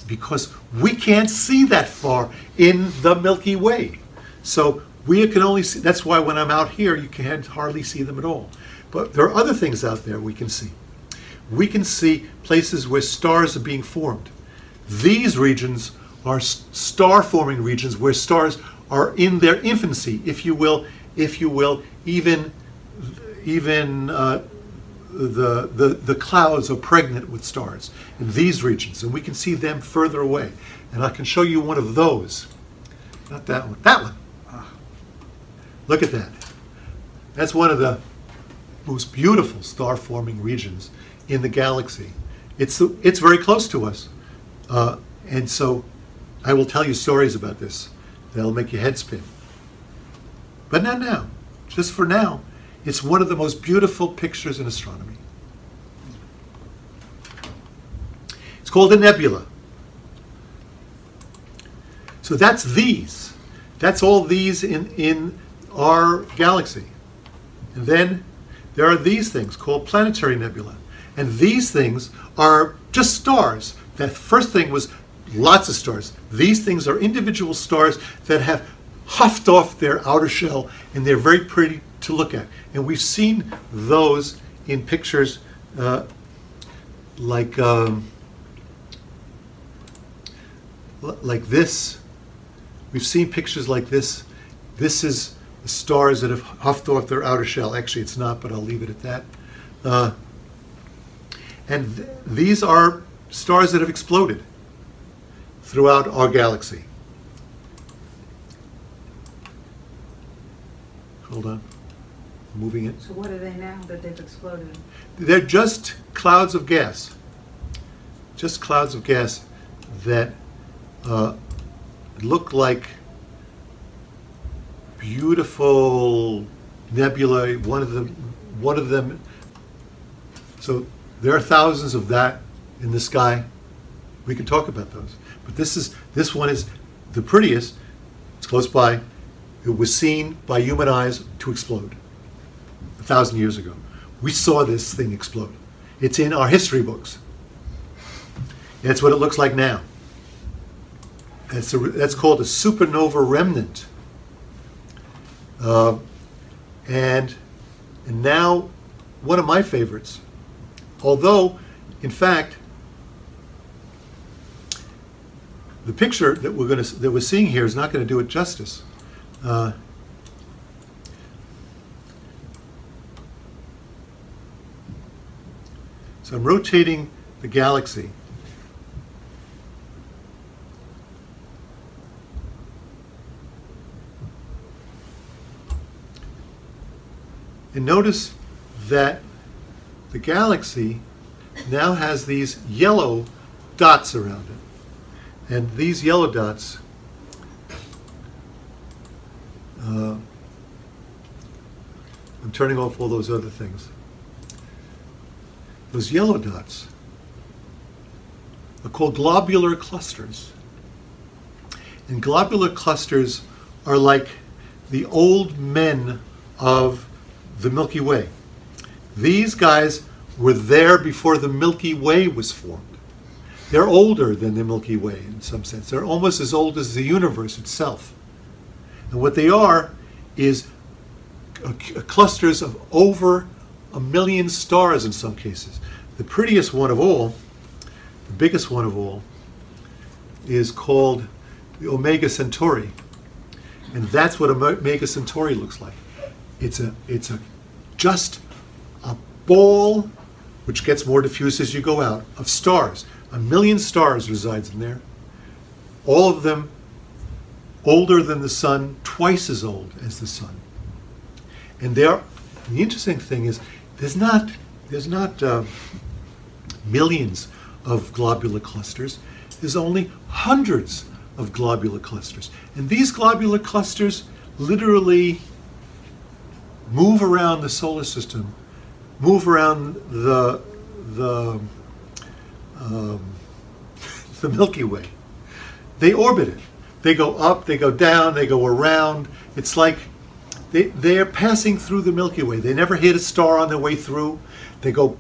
A: Because we can't see that far in the Milky Way. So we can only see, that's why when I'm out here, you can't hardly see them at all. But there are other things out there we can see. We can see places where stars are being formed. These regions are star-forming regions where stars are in their infancy, if you will, even the clouds are pregnant with stars in these regions, and we can see them further away. And I can show you one of those. Not that one. That one. Look at that. That's one of the most beautiful star-forming regions in the galaxy. It's very close to us. And so I will tell you stories about this that'll make your head spin. But not now. Just for now. It's one of the most beautiful pictures in astronomy. It's called a nebula. So that's these. That's all these in our galaxy. And then there are these things called planetary nebula. And these things are just stars. That first thing was lots of stars. These things are individual stars that have huffed off their outer shell, and they're very pretty to look at. And we've seen those in pictures like this. We've seen pictures like this. This is the stars that have huffed off their outer shell. Actually, it's not, but I'll leave it at that. These are stars that have exploded throughout our galaxy. Hold on. moving it.
E: So what are they now that they've exploded?
A: They're just clouds of gas. Just clouds of gas that look like beautiful nebulae. One of them. So there are thousands of that in the sky. We can talk about those. But this one is the prettiest. It's close by. It was seen by human eyes to explode 1,000 years ago. We saw this thing explode. It's in our history books. That's what it looks like now. That's called a Supernova Remnant. And now, one of my favorites. Although, in fact, the picture that we're seeing here is not going to do it justice. So I'm rotating the galaxy. And notice that the galaxy now has these yellow dots around it. And these yellow dots I'm turning off all those other things. Those yellow dots are called globular clusters. And globular clusters are like the old men of the Milky Way. These guys were there before the Milky Way was formed. They're older than the Milky Way in some sense. They're almost as old as the universe itself. And what they are is clusters of over 1 million stars in some cases. The prettiest one of all, the biggest one of all, is called the Omega Centauri. And that's what Omega Centauri looks like. It's just a ball, which gets more diffuse as you go out, of stars. 1 million stars resides in there. All of them older than the sun, twice as old as the sun. And the interesting thing is, there's not millions of globular clusters. There's only hundreds of globular clusters. And these globular clusters literally move around the solar system, move around the Milky Way. They orbit it. They go up, they go down, they go around. It's like they're passing through the Milky Way. They never hit a star on their way through. They go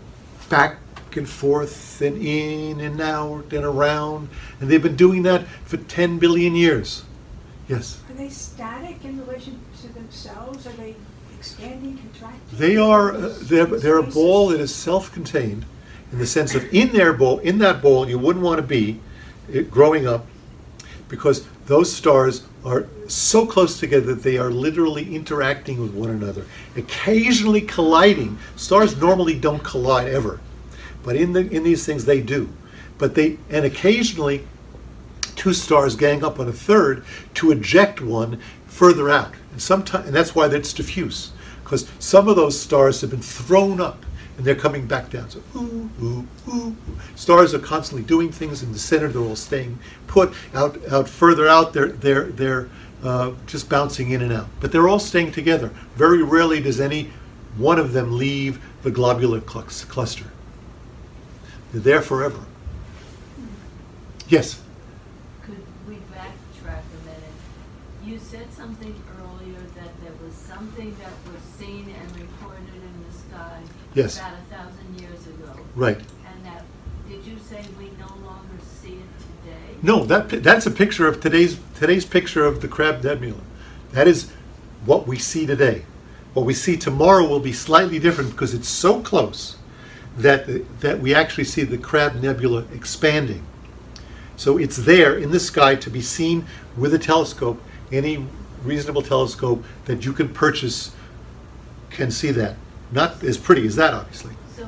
A: back and forth and in and out and around. And they've been doing that for 10 billion years. Yes?
B: Are they static in relation to themselves? Are they expanding, contracting?
A: They are, they're a ball that is self-contained in the sense of in that ball you wouldn't want to be growing up, because those stars are so close together that they are literally interacting with one another, occasionally colliding. Stars normally don't collide ever, but in these things they do. And occasionally two stars gang up on a third to eject one further out. And that's why it's diffuse, because some of those stars have been thrown up and they're coming back down. So ooh, ooh, ooh. Stars are constantly doing things in the center. They're all staying put. Out further out, they're just bouncing in and out. But they're all staying together. Very rarely does any one of them leave the globular cluster. They're there forever. Yes?
F: Could we backtrack a minute? You said something earlier that there was something that was seen and recorded in the sky
A: Yes.
F: about 1,000 years ago.
A: Right.
F: And that, did you say we no longer see it today?
A: No, that's a picture of today's picture of the Crab Nebula. That is what we see today. What we see tomorrow will be slightly different because it's so close that we actually see the Crab Nebula expanding. So it's there in the sky to be seen with a telescope. Any reasonable telescope that you can purchase can see that. Not as pretty as that, obviously.
F: So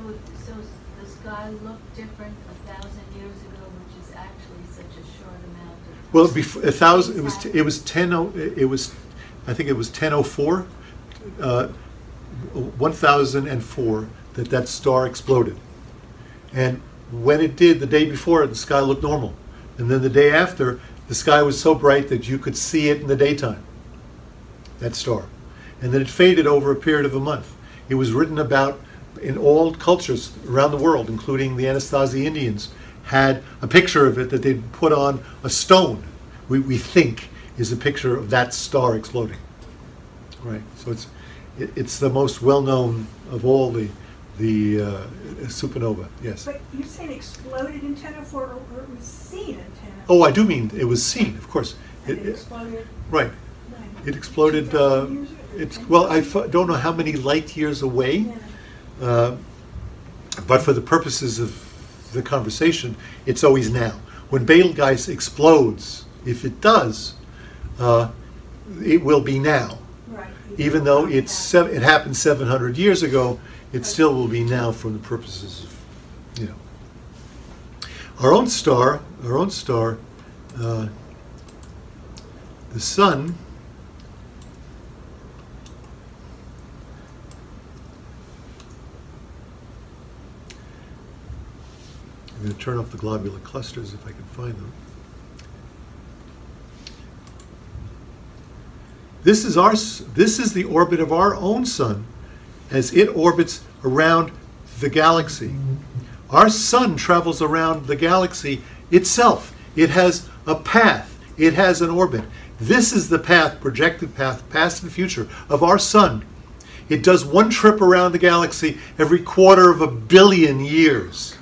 F: the sky looked different 1,000 years ago, which is actually such a short amount of time.
A: Well, before 1,000, it was 10. I think it was 10:04. 1004 that that star exploded. And when it did, the day before, the sky looked normal. And then the day after, the sky was so bright that you could see it in the daytime, that star. And then it faded over a period of a month. It was written about in all cultures around the world, including the Anasazi Indians, had a picture of it that they'd put on a stone, we think is a picture of that star exploding. Right, so it's the most well-known of all the supernova, yes.
B: But you said exploded in 1004, or it was seen in 1004?
A: Oh, I do mean it was seen, of course.
B: And it exploded?
A: Right.
B: When?
A: It exploded,
B: 2000 years ago?
A: well, I don't know how many light years away, but for the purposes of the conversation, it's always now. When Betelgeuse explodes, if it does, it will be now.
B: Right.
A: Even though it happened 700 years ago, it still will be now for the purposes of, you know. Our own star, the sun, I'm going to turn off the globular clusters if I can find them. This is the orbit of our own sun as it orbits around the galaxy. Our sun travels around the galaxy itself. It has a path. It has an orbit. This is the path, projected path, past and future, of our sun. It does one trip around the galaxy every 250 million years.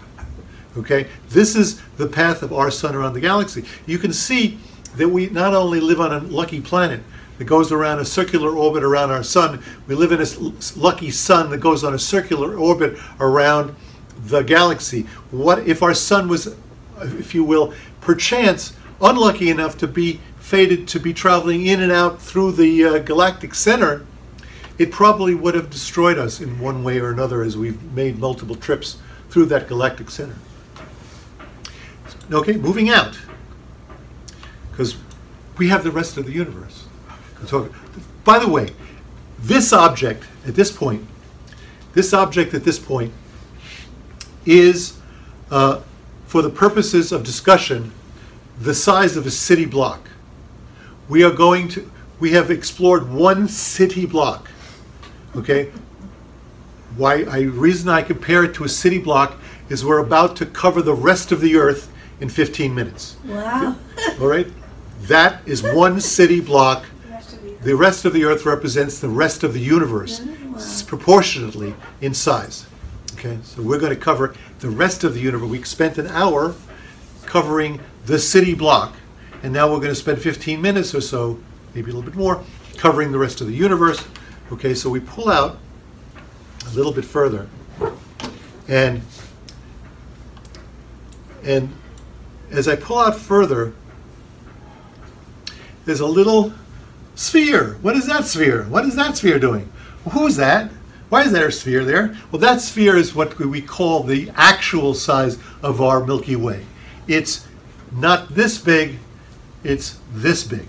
A: Okay, this is the path of our sun around the galaxy. You can see that we not only live on a lucky planet that goes around a circular orbit around our sun, we live in a lucky sun that goes on a circular orbit around the galaxy. What if our sun was, if you will, perchance unlucky enough to be fated to be traveling in and out through the galactic center? It probably would have destroyed us in one way or another as we've made multiple trips through that galactic center. Okay, moving out, because we have the rest of the universe. By the way, this object at this point is, for the purposes of discussion, the size of a city block. We have explored one city block. Okay. Reason I compare it to a city block is we're about to cover the rest of the Earth in 15 minutes.
B: Wow.
A: All right? That is one city block. The rest of the Earth represents the rest of the universe, proportionately in size. Okay, so we're going to cover the rest of the universe. We spent an hour covering the city block, and now we're going to spend 15 minutes or so, maybe a little bit more, covering the rest of the universe. Okay, so we pull out a little bit further, and as I pull out further, there's a little sphere. What is that sphere? What is that sphere doing? Well, who's that? Why is there a sphere there? Well, that sphere is what we call the actual size of our Milky Way. It's not this big, it's this big.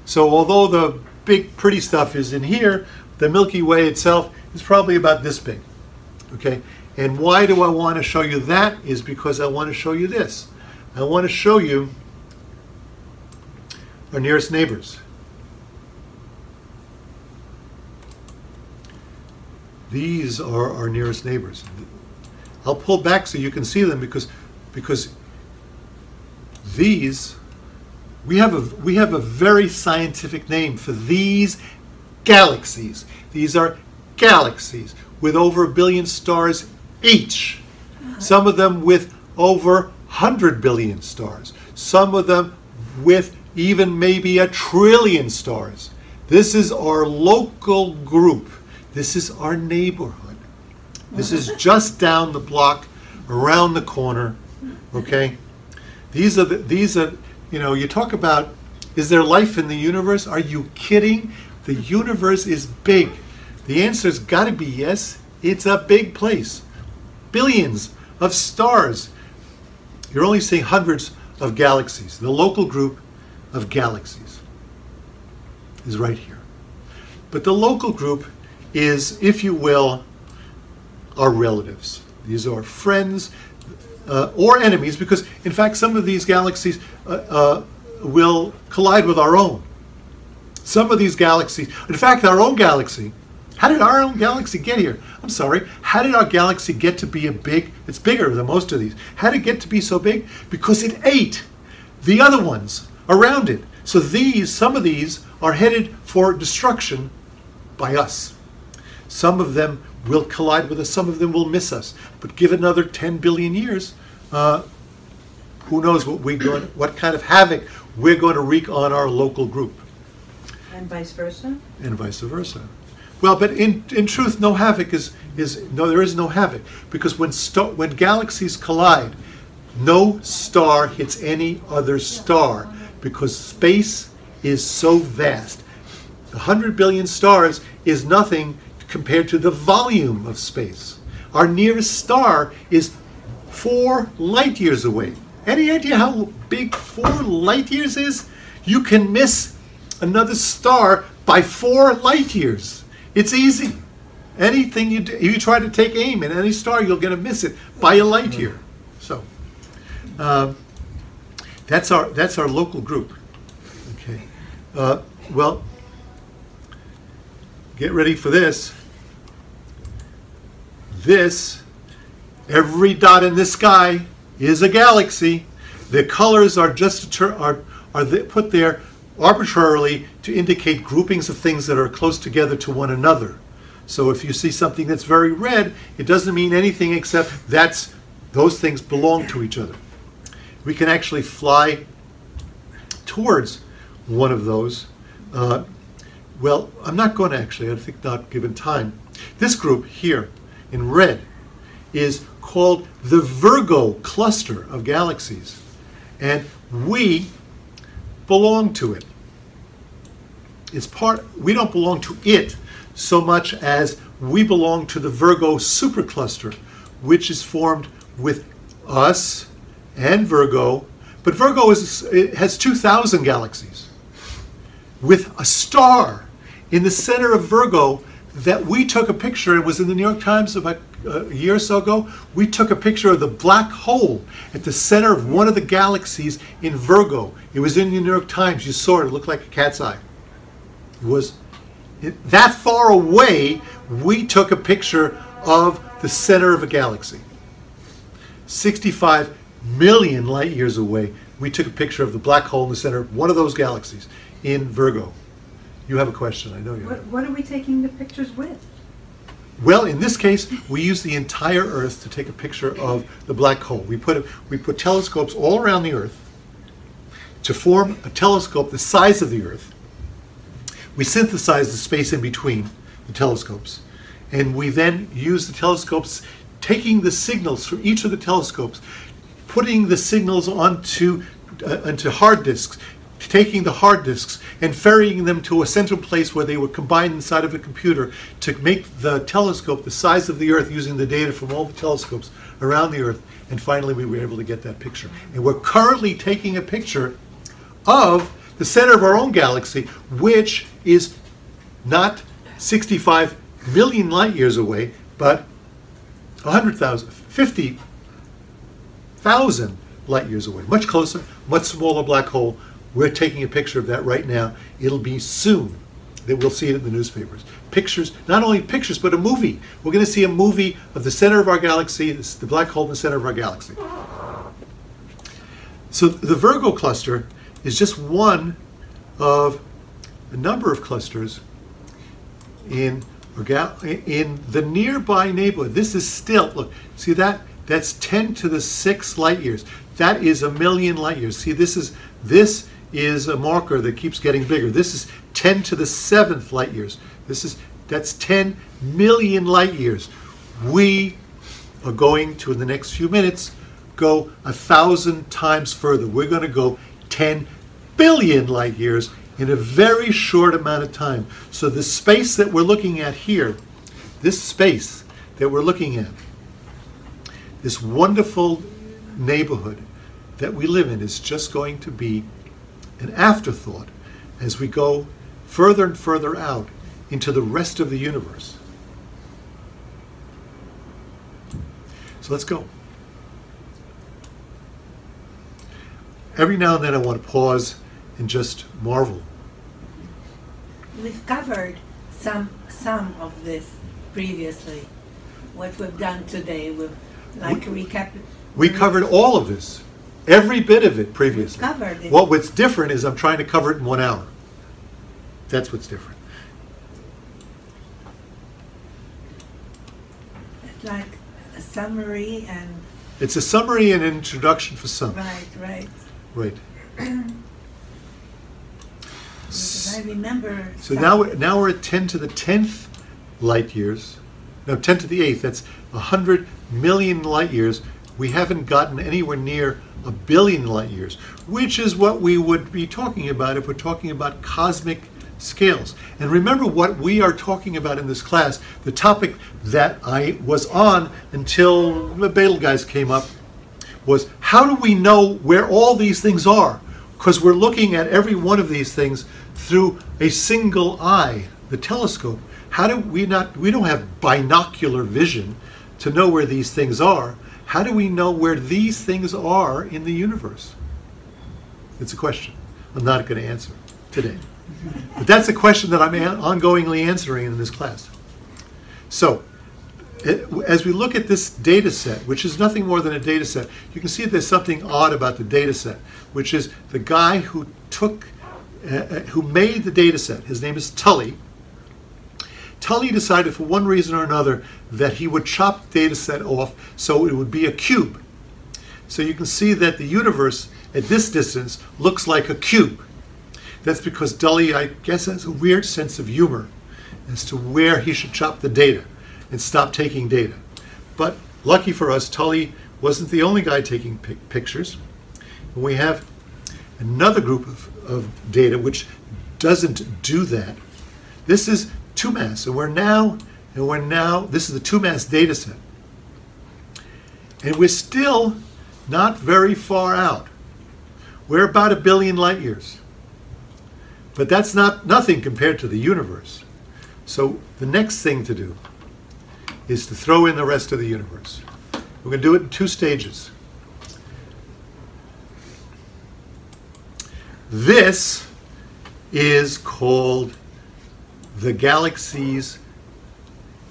A: So although the big pretty stuff is in here, the Milky Way itself is probably about this big. Okay? And why do I want to show you that? Is because I want to show you this. I want to show you our nearest neighbors. These are our nearest neighbors. I'll pull back so you can see them because these, we have a very scientific name for these galaxies. These are galaxies with over 1 billion stars each. Some of them with over 100 billion stars. Some of them with even maybe 1 trillion stars. This is our local group. This is our neighborhood. This is just down the block, around the corner. Okay? These are, you know, you talk about, is there life in the universe? Are you kidding? The universe is big. The answer's got to be yes. It's a big place. Billions of stars. You're only seeing hundreds of galaxies. The local group of galaxies is right here. But the local group is, if you will, our relatives. These are friends or enemies, because in fact some of these galaxies will collide with our own. Some of these galaxies, in fact our own galaxy, how did our own galaxy get here? I'm sorry, how did our galaxy get to be it's bigger than most of these. How did it get to be so big? Because it ate the other ones around it. So some of these are headed for destruction by us. Some of them will collide with us, some of them will miss us. But give another 10 billion years, who knows what kind of havoc we're going to wreak on our local group.
E: And vice versa?
A: And vice versa. Well, but in truth, no havoc there is no havoc, because when galaxies collide, no star hits any other star, because space is so vast. 100 billion stars is nothing compared to the volume of space. Our nearest star is 4 light years away. Any idea how big 4 light years is? You can miss another star by 4 light years. It's easy. Anything you do, if you try to take aim at any star, you're going to miss it by a light year. So that's our local group. Okay. Well, get ready for this. Every dot in this sky is a galaxy. The colors are just put there arbitrarily to indicate groupings of things that are close together to one another. So if you see something that's very red, it doesn't mean anything except those things belong to each other. We can actually fly towards one of those. Well, I'm not going to actually, I think not given time. This group here in red is called the Virgo cluster of galaxies, and we belong to it. We don't belong to it so much as we belong to the Virgo SuperCluster, which is formed with us and Virgo, but Virgo has 2,000 galaxies with a star in the center of Virgo that we took a picture. It was in the New York Times about a year or so ago. We took a picture of the black hole at the center of one of the galaxies in Virgo. It was in the New York Times. You saw it. It looked like a cat's eye. It was that far away. We took a picture of the center of a galaxy. 65 million light years away, we took a picture of the black hole in the center of one of those galaxies in Virgo. You have a question, I know you have.
E: What are we taking the pictures with?
A: Well, in this case, we use the entire Earth to take a picture of the black hole. We put telescopes all around the Earth to form a telescope the size of the Earth. We synthesize the space in between the telescopes, and we then use the telescopes, taking the signals from each of the telescopes, putting the signals onto hard disks, taking the hard disks and ferrying them to a central place where they were combined inside of a computer to make the telescope the size of the Earth, using the data from all the telescopes around the Earth. And finally we were able to get that picture. And we're currently taking a picture of the center of our own galaxy, which is not 65 million light years away, but 100,000, 50,000 light years away. Much closer, much smaller black hole. We're taking a picture of that right now. It'll be soon that we'll see it in the newspapers. Pictures, not only pictures, but a movie. We're going to see a movie of the center of our galaxy, the black hole in the center of our galaxy. So the Virgo cluster is just one of a number of clusters in the nearby neighborhood. This is still, look, see that? That's 10 to the 6 light years. That is 1 million light years. See, this is a marker that keeps getting bigger. This is 10 to the 7th light years. That's 10 million light years. We are going to, in the next few minutes, go 1,000 times further. We're going to go 10 billion light years in a very short amount of time. So the space that we're looking at here, this space that we're looking at, this wonderful neighborhood that we live in, is just going to be an afterthought as we go further and further out into the rest of the universe. So let's go. Every now and then I want to pause and just marvel.
G: We've covered some of this previously. What we've done today, we've recap.
A: We covered all of this, every bit of it previously.
G: We've covered it.
A: What's different is I'm trying to cover it in 1 hour. That's what's different.
G: It's like a summary and.
A: It's a summary and an introduction for some.
G: Right.
A: Right.
G: Because I remember.
A: So now we're at 10 to the 10th light years. No, 10 to the 8th. That's 100 million light years. We haven't gotten anywhere near 1 billion light years, which is what we would be talking about if we're talking about cosmic scales. And remember what we are talking about in this class, the topic that I was on until the Betelgeuse came up, was how do we know where all these things are? Because we're looking at every one of these things through a single eye, the telescope. How do we don't have binocular vision to know where these things are. How do we know where these things are in the universe? It's a question I'm not going to answer today. But that's a question that I'm ongoingly answering in this class. So, as we look at this data set, which is nothing more than a data set, you can see there's something odd about the data set, which is the guy who made the data set. His name is Tully. Tully decided for one reason or another that he would chop the data set off so it would be a cube. So you can see that the universe at this distance looks like a cube. That's because Tully, I guess, has a weird sense of humor as to where he should chop the data and stop taking data. But lucky for us, Tully wasn't the only guy taking pictures. We have another group of data which doesn't do that. This is 2-mass, and we're now, this is the 2-mass data set. And we're still not very far out. We're about 1 billion light years. But that's nothing compared to the universe. So the next thing to do is to throw in the rest of the universe. We're going to do it in 2 stages. This is called the galaxies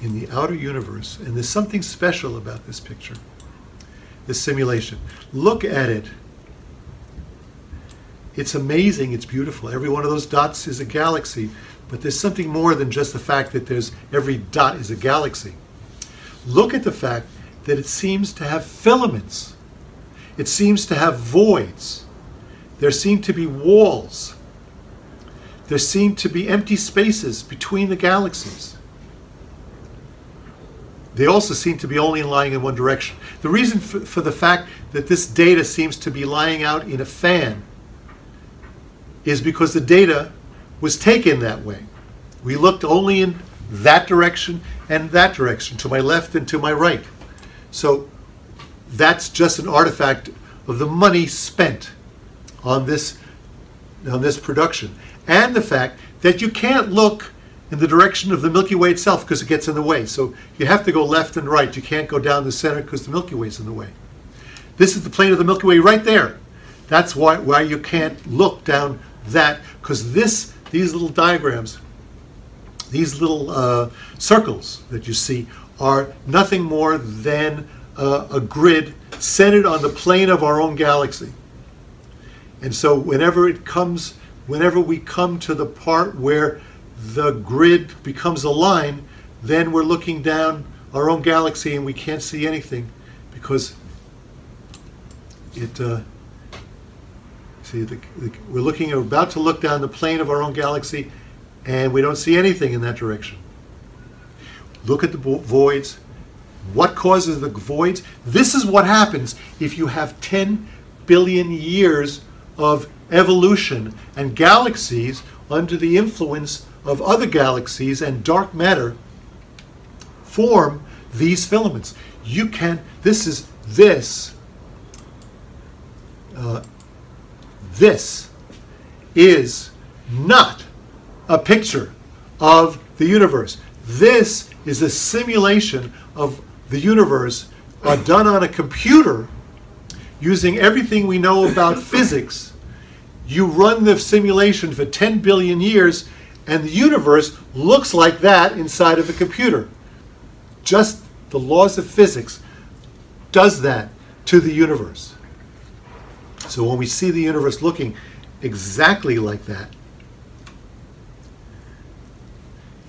A: in the outer universe. And there's something special about this picture, this simulation. Look at it. It's amazing, it's beautiful. Every one of those dots is a galaxy, but there's something more than just the fact that every dot is a galaxy. Look at the fact that it seems to have filaments. It seems to have voids. There seem to be walls. There seem to be empty spaces between the galaxies. They also seem to be only lying in one direction. The reason for the fact that this data seems to be lying out in a fan is because the data was taken that way. We looked only in that direction and that direction, to my left and to my right. So that's just an artifact of the money spent on this production. And the fact that you can't look in the direction of the Milky Way itself because it gets in the way. So you have to go left and right. You can't go down the center because the Milky Way is in the way. This is the plane of the Milky Way right there. That's why you can't look down that, because these little diagrams, these little circles that you see are nothing more than a grid centered on the plane of our own galaxy. And so whenever we come to the part where the grid becomes a line, then we're looking down our own galaxy and we can't see anything because we're about to look down the plane of our own galaxy and we don't see anything in that direction. Look at the voids. What causes the voids? This is what happens if you have 10 billion years of evolution and galaxies under the influence of other galaxies and dark matter form these filaments. This is not a picture of the universe. This is a simulation of the universe are done on a computer using everything we know about physics. You run the simulation for 10 billion years, and the universe looks like that inside of a computer. Just the laws of physics does that to the universe. So when we see the universe looking exactly like that,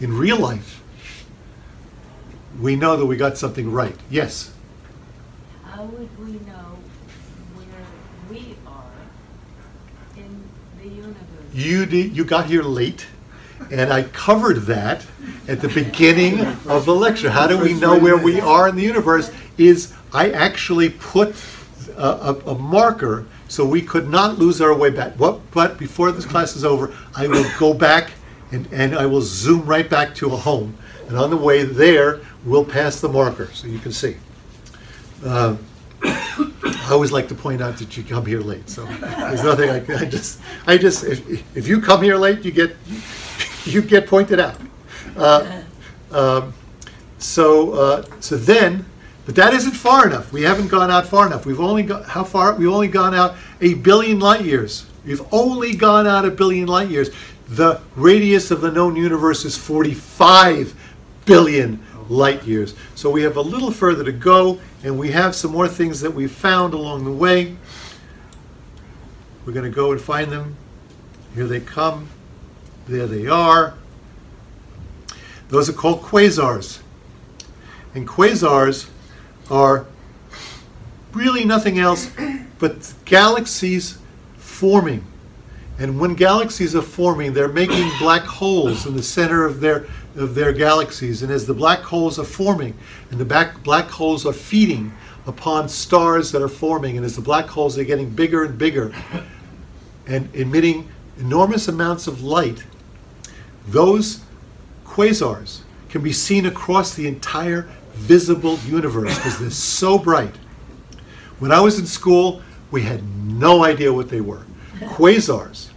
A: in real life, we know that we got something right. Yes?
F: How would we know where we are in the universe?
A: You got here late, and I covered that at the beginning of the lecture. How do we know where we are in the universe? Is I actually put a marker so we could not lose our way back. But before this class is over, I will go back and I will zoom right back to a home. And on the way there, we'll pass the marker so you can see. I always like to point out that you come here late. So there's nothing I just if you come here late, you get pointed out. So then, but that isn't far enough. We haven't gone out far enough. We've only got how far? We've only gone out 1 billion light years. We've only gone out 1 billion light years. The radius of the known universe is 45 billion light years. So we have a little further to go, and we have some more things that we found along the way. We're going to go and find them. Here they come. There they are. Those are called quasars. And quasars are really nothing else but galaxies forming. And when galaxies are forming, they're making black holes in the center of their galaxies. And as the black holes are forming, and the black holes are feeding upon stars that are forming, and as the black holes are getting bigger and bigger and emitting enormous amounts of light, those quasars can be seen across the entire visible universe because they're so bright. When I was in school, we had no idea what they were. Quasars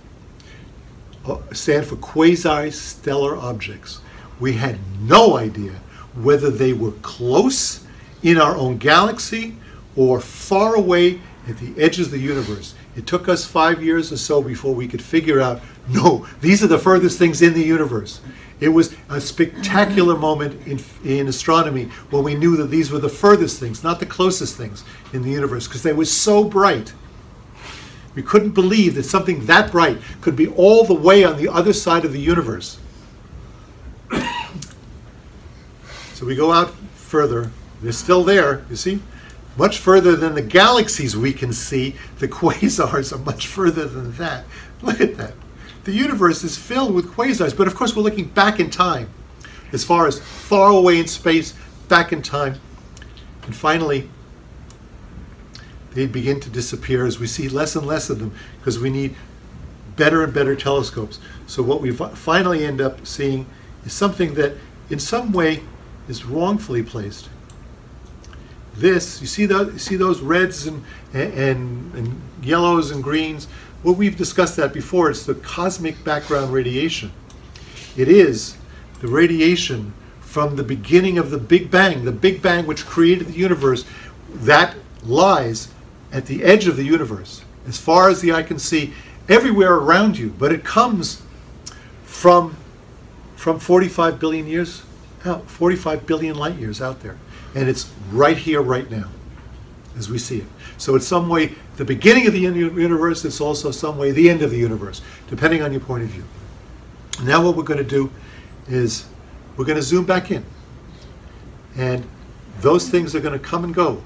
A: stand for quasi-stellar objects. We had no idea whether they were close in our own galaxy or far away at the edges of the universe. It took us 5 years or so before we could figure out, no, these are the furthest things in the universe. It was a spectacular moment in astronomy when we knew that these were the furthest things, not the closest things in the universe, because they were so bright. We couldn't believe that something that bright could be all the way on the other side of the universe. So we go out further. They're still there, you see? Much further than the galaxies we can see. The quasars are much further than that. Look at that. The universe is filled with quasars, but of course we're looking back in time, as far away in space, back in time. And finally, they begin to disappear as we see less and less of them because we need better and better telescopes. So what we finally end up seeing is something that in some way is wrongfully placed. This, you see those reds and yellows and greens? Well, we've discussed that before. It's the cosmic background radiation. It is the radiation from the beginning of the Big Bang which created the universe, that lies at the edge of the universe, as far as the eye can see, everywhere around you. But it comes from 45 billion years, 45 billion light years out there. And it's right here, right now, as we see it. So it's some way the beginning of the universe, it's also some way the end of the universe, depending on your point of view. Now what we're going to do is we're going to zoom back in. And those things are going to come and go.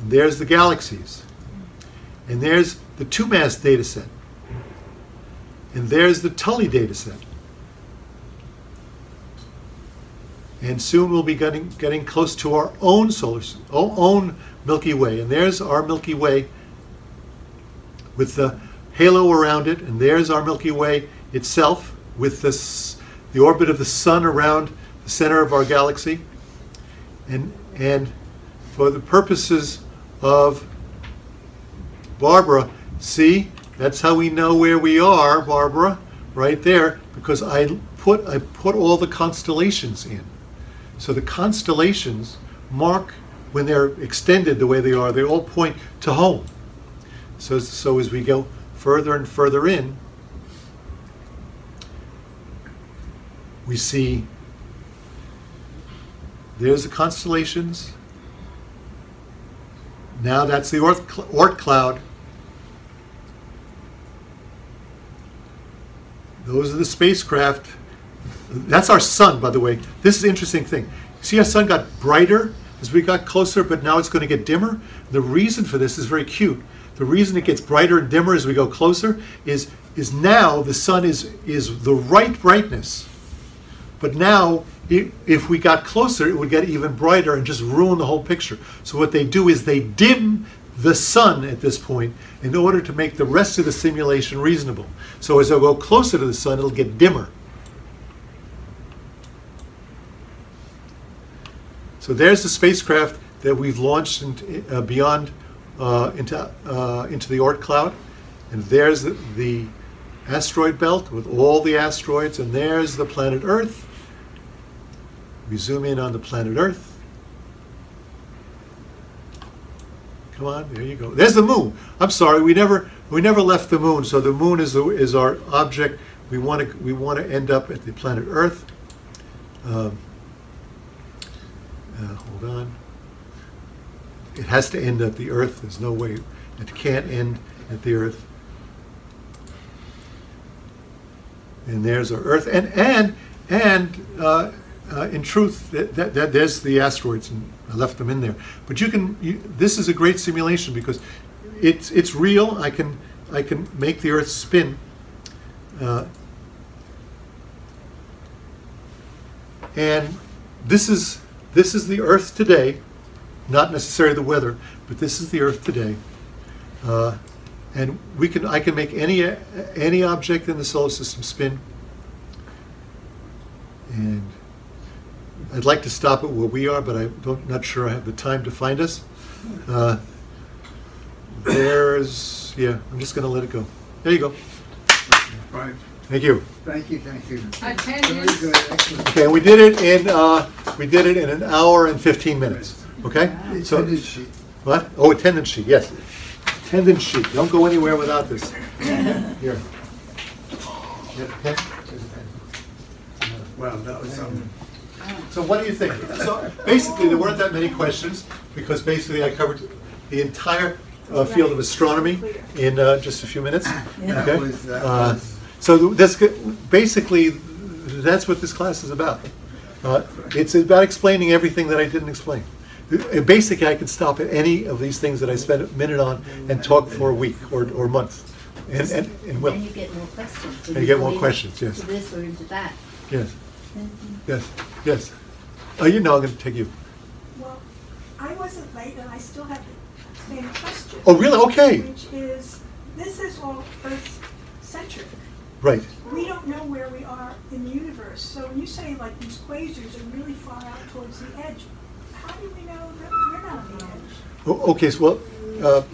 A: And there's the galaxies. And there's the 2-mass data set. And there's the Thule data set. And soon we'll be getting close to our own own Milky Way. And there's our Milky Way with the halo around it. And there's our Milky Way itself with the orbit of the sun around the center of our galaxy. And for the purposes of Barbara, see, that's how we know where we are, Barbara, right there, because I put all the constellations in. So the constellations mark, when they're extended the way they are, they all point to home. So as we go further and further in, we see there's the constellations. Now that's the Oort Cloud. Those are the spacecraft. That's our sun, by the way. This is the interesting thing. See, our sun got brighter as we got closer, but now it's going to get dimmer. The reason for this is very cute. The reason it gets brighter and dimmer as we go closer is now the sun is the right brightness. But now, if we got closer, it would get even brighter and just ruin the whole picture. So what they do is they dim the sun at this point in order to make the rest of the simulation reasonable. So as I go closer to the sun, it'll get dimmer. So there's the spacecraft that we've launched beyond into the Oort Cloud, and there's the asteroid belt with all the asteroids, and there's the planet Earth. We zoom in on the planet Earth. Come on, there you go. There's the moon. I'm sorry, we never left the moon. So the moon is our object. We want to end up at the planet Earth. Hold on. It has to end at the Earth. There's no way it can't end at the Earth. And there's our Earth, and in truth, there's the asteroids, and I left them in there. But this is a great simulation because it's real. I can make the Earth spin, and this is the Earth today, not necessarily the weather, but this is the Earth today. And I can make any object in the solar system spin. And I'd like to stop it where we are, but I'm not sure I have the time to find us. I'm just going to let it go. There you go.
C: Right.
A: Thank you.
C: Thank you.
E: Attendance.
C: Very good. Excellent.
A: Okay, we did it in an hour and 15 minutes. Okay. So
C: Attendance sheet.
A: what? Oh, attendance sheet. Yes. Attendance sheet. Don't go anywhere without this. Here. You have a pen? There's a pen.
C: Well, that was something.
A: So what do you think? So basically, there weren't that many questions because basically I covered the entire field of astronomy in just a few minutes. Okay.
C: That was
A: So basically, that's what this class is about. It's about explaining everything that I didn't explain. Basically, I can stop at any of these things that I spent a minute on and talk for a week or month. And will.
D: And you get more questions.
A: And you get more questions, yes.
D: To this or into that.
A: Yes. Yes. Oh, I'm going to take you.
B: Well, I wasn't late and I still have the same question.
A: Oh, really? Okay.
B: Which is, this is all Earth-centric.
A: Right.
B: We don't know where we are in the universe. So when you say like these quasars are really far out towards the edge, how do we know that we're not on the edge?
A: Okay, so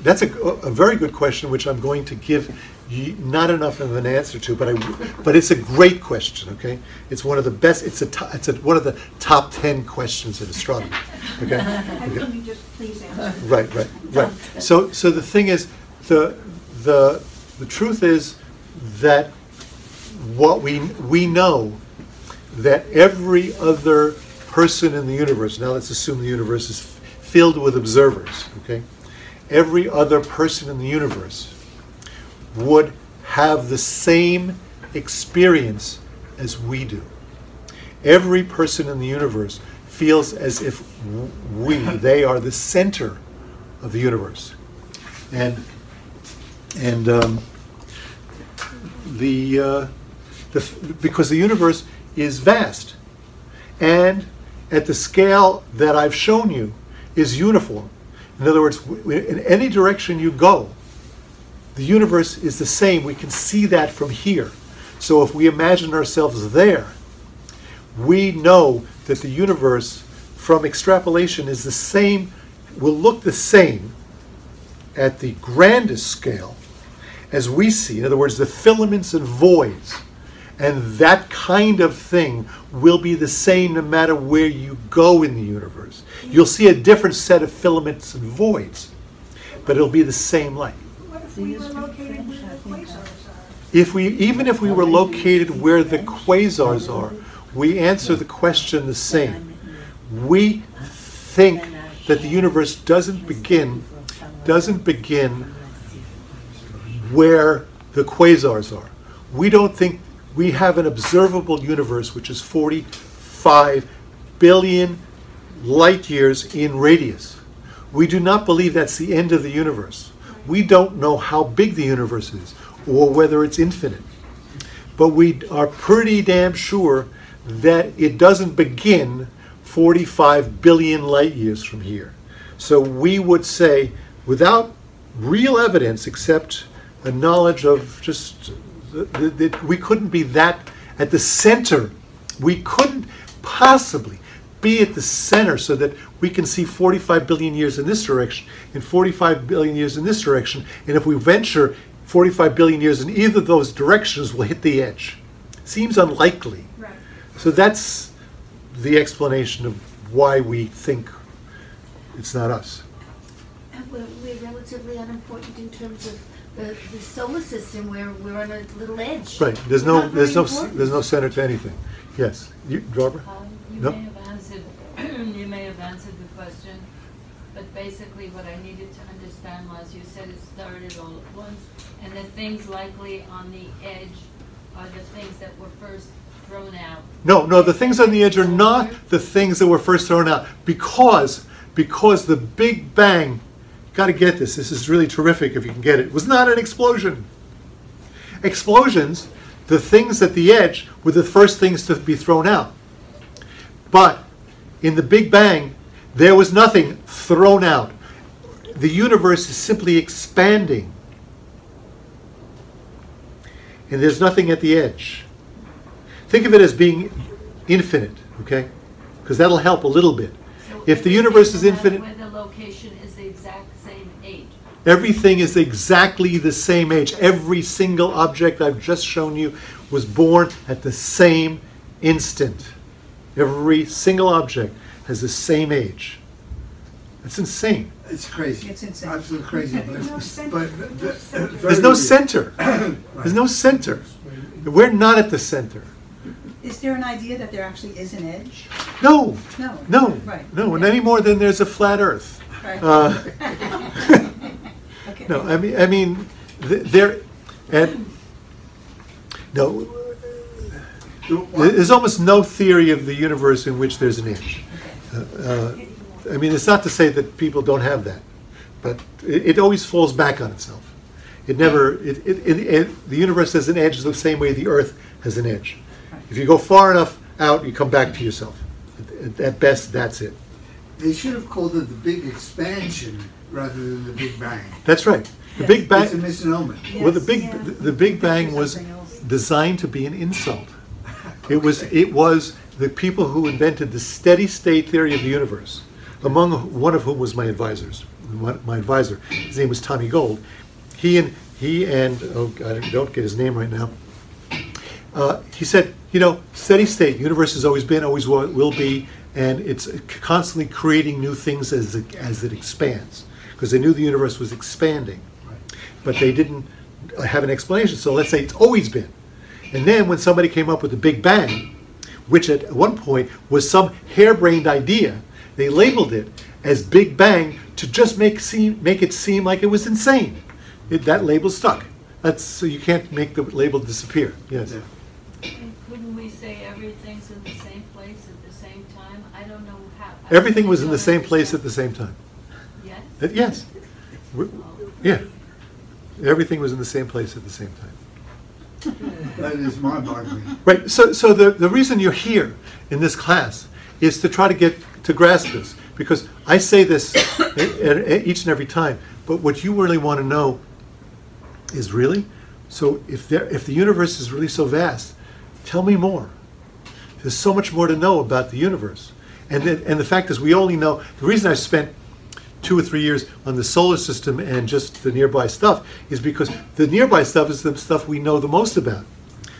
A: that's a very good question, which I'm going to give you not enough of an answer to, but it's a great question. Okay, it's one of the best. It's one of the top 10 questions in astronomy. Okay.
B: And can you just please answer?
A: Right. So the thing is, the truth is that what we know that every other person in the universe. Now let's assume the universe is filled with observers. Okay, every other person in the universe would have the same experience as we do. Every person in the universe feels as if they are the center of the universe, and because the universe is vast, and at the scale that I've shown you is uniform. In other words, in any direction you go, the universe is the same. We can see that from here. So if we imagine ourselves there, we know that the universe, from extrapolation, is the same, will look the same at the grandest scale as we see. In other words, the filaments and voids And that kind of thing will be the same no matter where you go in the universe. You'll see a different set of filaments and voids, but it'll be the same light.
B: What if we were located where the quasars are?
A: Even if we were located where the quasars are, we answer the question the same. We think that the universe doesn't begin where the quasars are. We don't think we have an observable universe which is 45 billion light years in radius. We do not believe that's the end of the universe. We don't know how big the universe is or whether it's infinite. But we are pretty damn sure that it doesn't begin 45 billion light years from here. So we would say, without real evidence except a knowledge of just that we couldn't be that at the center. We couldn't possibly be at the center so that we can see 45 billion years in this direction and 45 billion years in this direction. And if we venture 45 billion years in either of those directions, we'll hit the edge. Seems unlikely.
B: Right.
A: So that's the explanation of why we think it's not us.
D: And we're relatively unimportant in terms of the solar system, where we're on a little edge.
A: Right. There's
D: We're
A: no
D: not very
A: there's no
D: important.
A: there's no center to anything. Yes. Barbara?
F: You
A: No?
F: may have answered, you may have answered the question, but basically what I needed to understand was you said it started all at once, and the things likely on the edge are the things that were first thrown out.
A: No, the things on the edge are not the things that were first thrown out because the Big Bang, got to get this. This is really terrific if you can get it. Was not an explosion. Explosions, the things at the edge were the first things to be thrown out. But in the Big Bang, there was nothing thrown out. The universe is simply expanding. And there's nothing at the edge. Think of it as being infinite, okay? Because that'll help a little bit.
F: So
A: If the universe is
F: everything, no
A: infinite,
F: matter where the location is the exact same age.
A: everything is exactly the same age. Every single object I've just shown you was born at the same instant. Every single object has the same age. That's insane.
C: It's crazy.
E: It's insane.
C: Absolutely crazy.
B: There's no center.
C: But
A: There's no center. There's no center. We're not at the center.
E: Is there an idea that there actually is an edge?
A: No,
E: No.
A: no,
E: Right.
A: no, and any more than there's a flat Earth.
E: Right. Okay.
A: No, I mean, there, and no, there's almost no theory of the universe in which there's an edge. I mean, it's not to say that people don't have that, but it always falls back on itself. It never, the universe has an edge the same way the Earth has an edge. If you go far enough out, you come back to yourself. At best, that's it.
C: they should have called it the Big Expansion rather than the Big Bang.
A: That's right. The
E: Yes.
A: Big
C: It's a
A: Bang.
C: misnomer.
A: Well,
B: Yeah.
A: the Big Bang was
E: Something else.
A: designed to be an insult. It was the people who invented the steady state theory of the universe, among one of whom was my advisors. My advisor, his name was Tommy Gold. He and oh God, I don't get his name right now. He said, steady state, universe has always been, always will be, and it's constantly creating new things as it expands, because they knew the universe was expanding, but they didn't have an explanation. So let's say it's always been. And then when somebody came up with the Big Bang, which at one point was some harebrained idea, they labeled it as Big Bang to just make it seem like it was insane. That label stuck. So you can't make the label disappear. Yes.
C: Yeah.
F: And couldn't we say everything's in the same place at the same time? I don't know how.
A: Everything was in the same place at the same time.
F: Yes?
A: Yes. Yeah. Everything was in the same place at the same time.
C: That is mind-boggling.
A: Right. So the reason you're here in this class is to try to get to grasp this, because I say this each and every time. But what you really want to know is really, so if the universe is really so vast, tell me more. There's so much more to know about the universe, and the fact is we only know. The reason I spent 2 or 3 years on the solar system and just the nearby stuff is because the nearby stuff is the stuff we know the most about.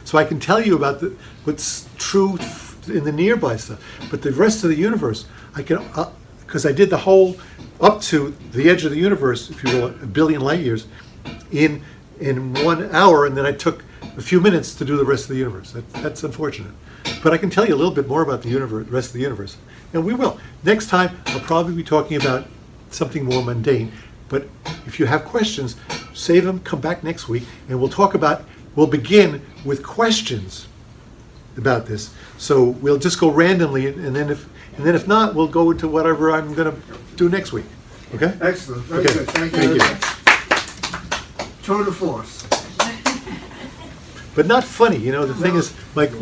A: So I can tell you about what's true in the nearby stuff. But the rest of the universe, I can, because I did the whole, up to the edge of the universe, if you will, 1 billion light years, in 1 hour, and then I took a few minutes to do the rest of the universe. That's unfortunate. But I can tell you a little bit more about the rest of the universe. And we will. Next time, I'll probably be talking about something more mundane. But if you have questions, save them, come back next week, and we'll begin with questions about this. So we'll just go randomly, and then if not, we'll go into whatever I'm going to do next week. Okay?
C: Excellent. Very
A: Okay.
C: good. Thank you.
A: Thank you.
C: very much. Tour de force.
A: But not funny, you know, the thing is, like,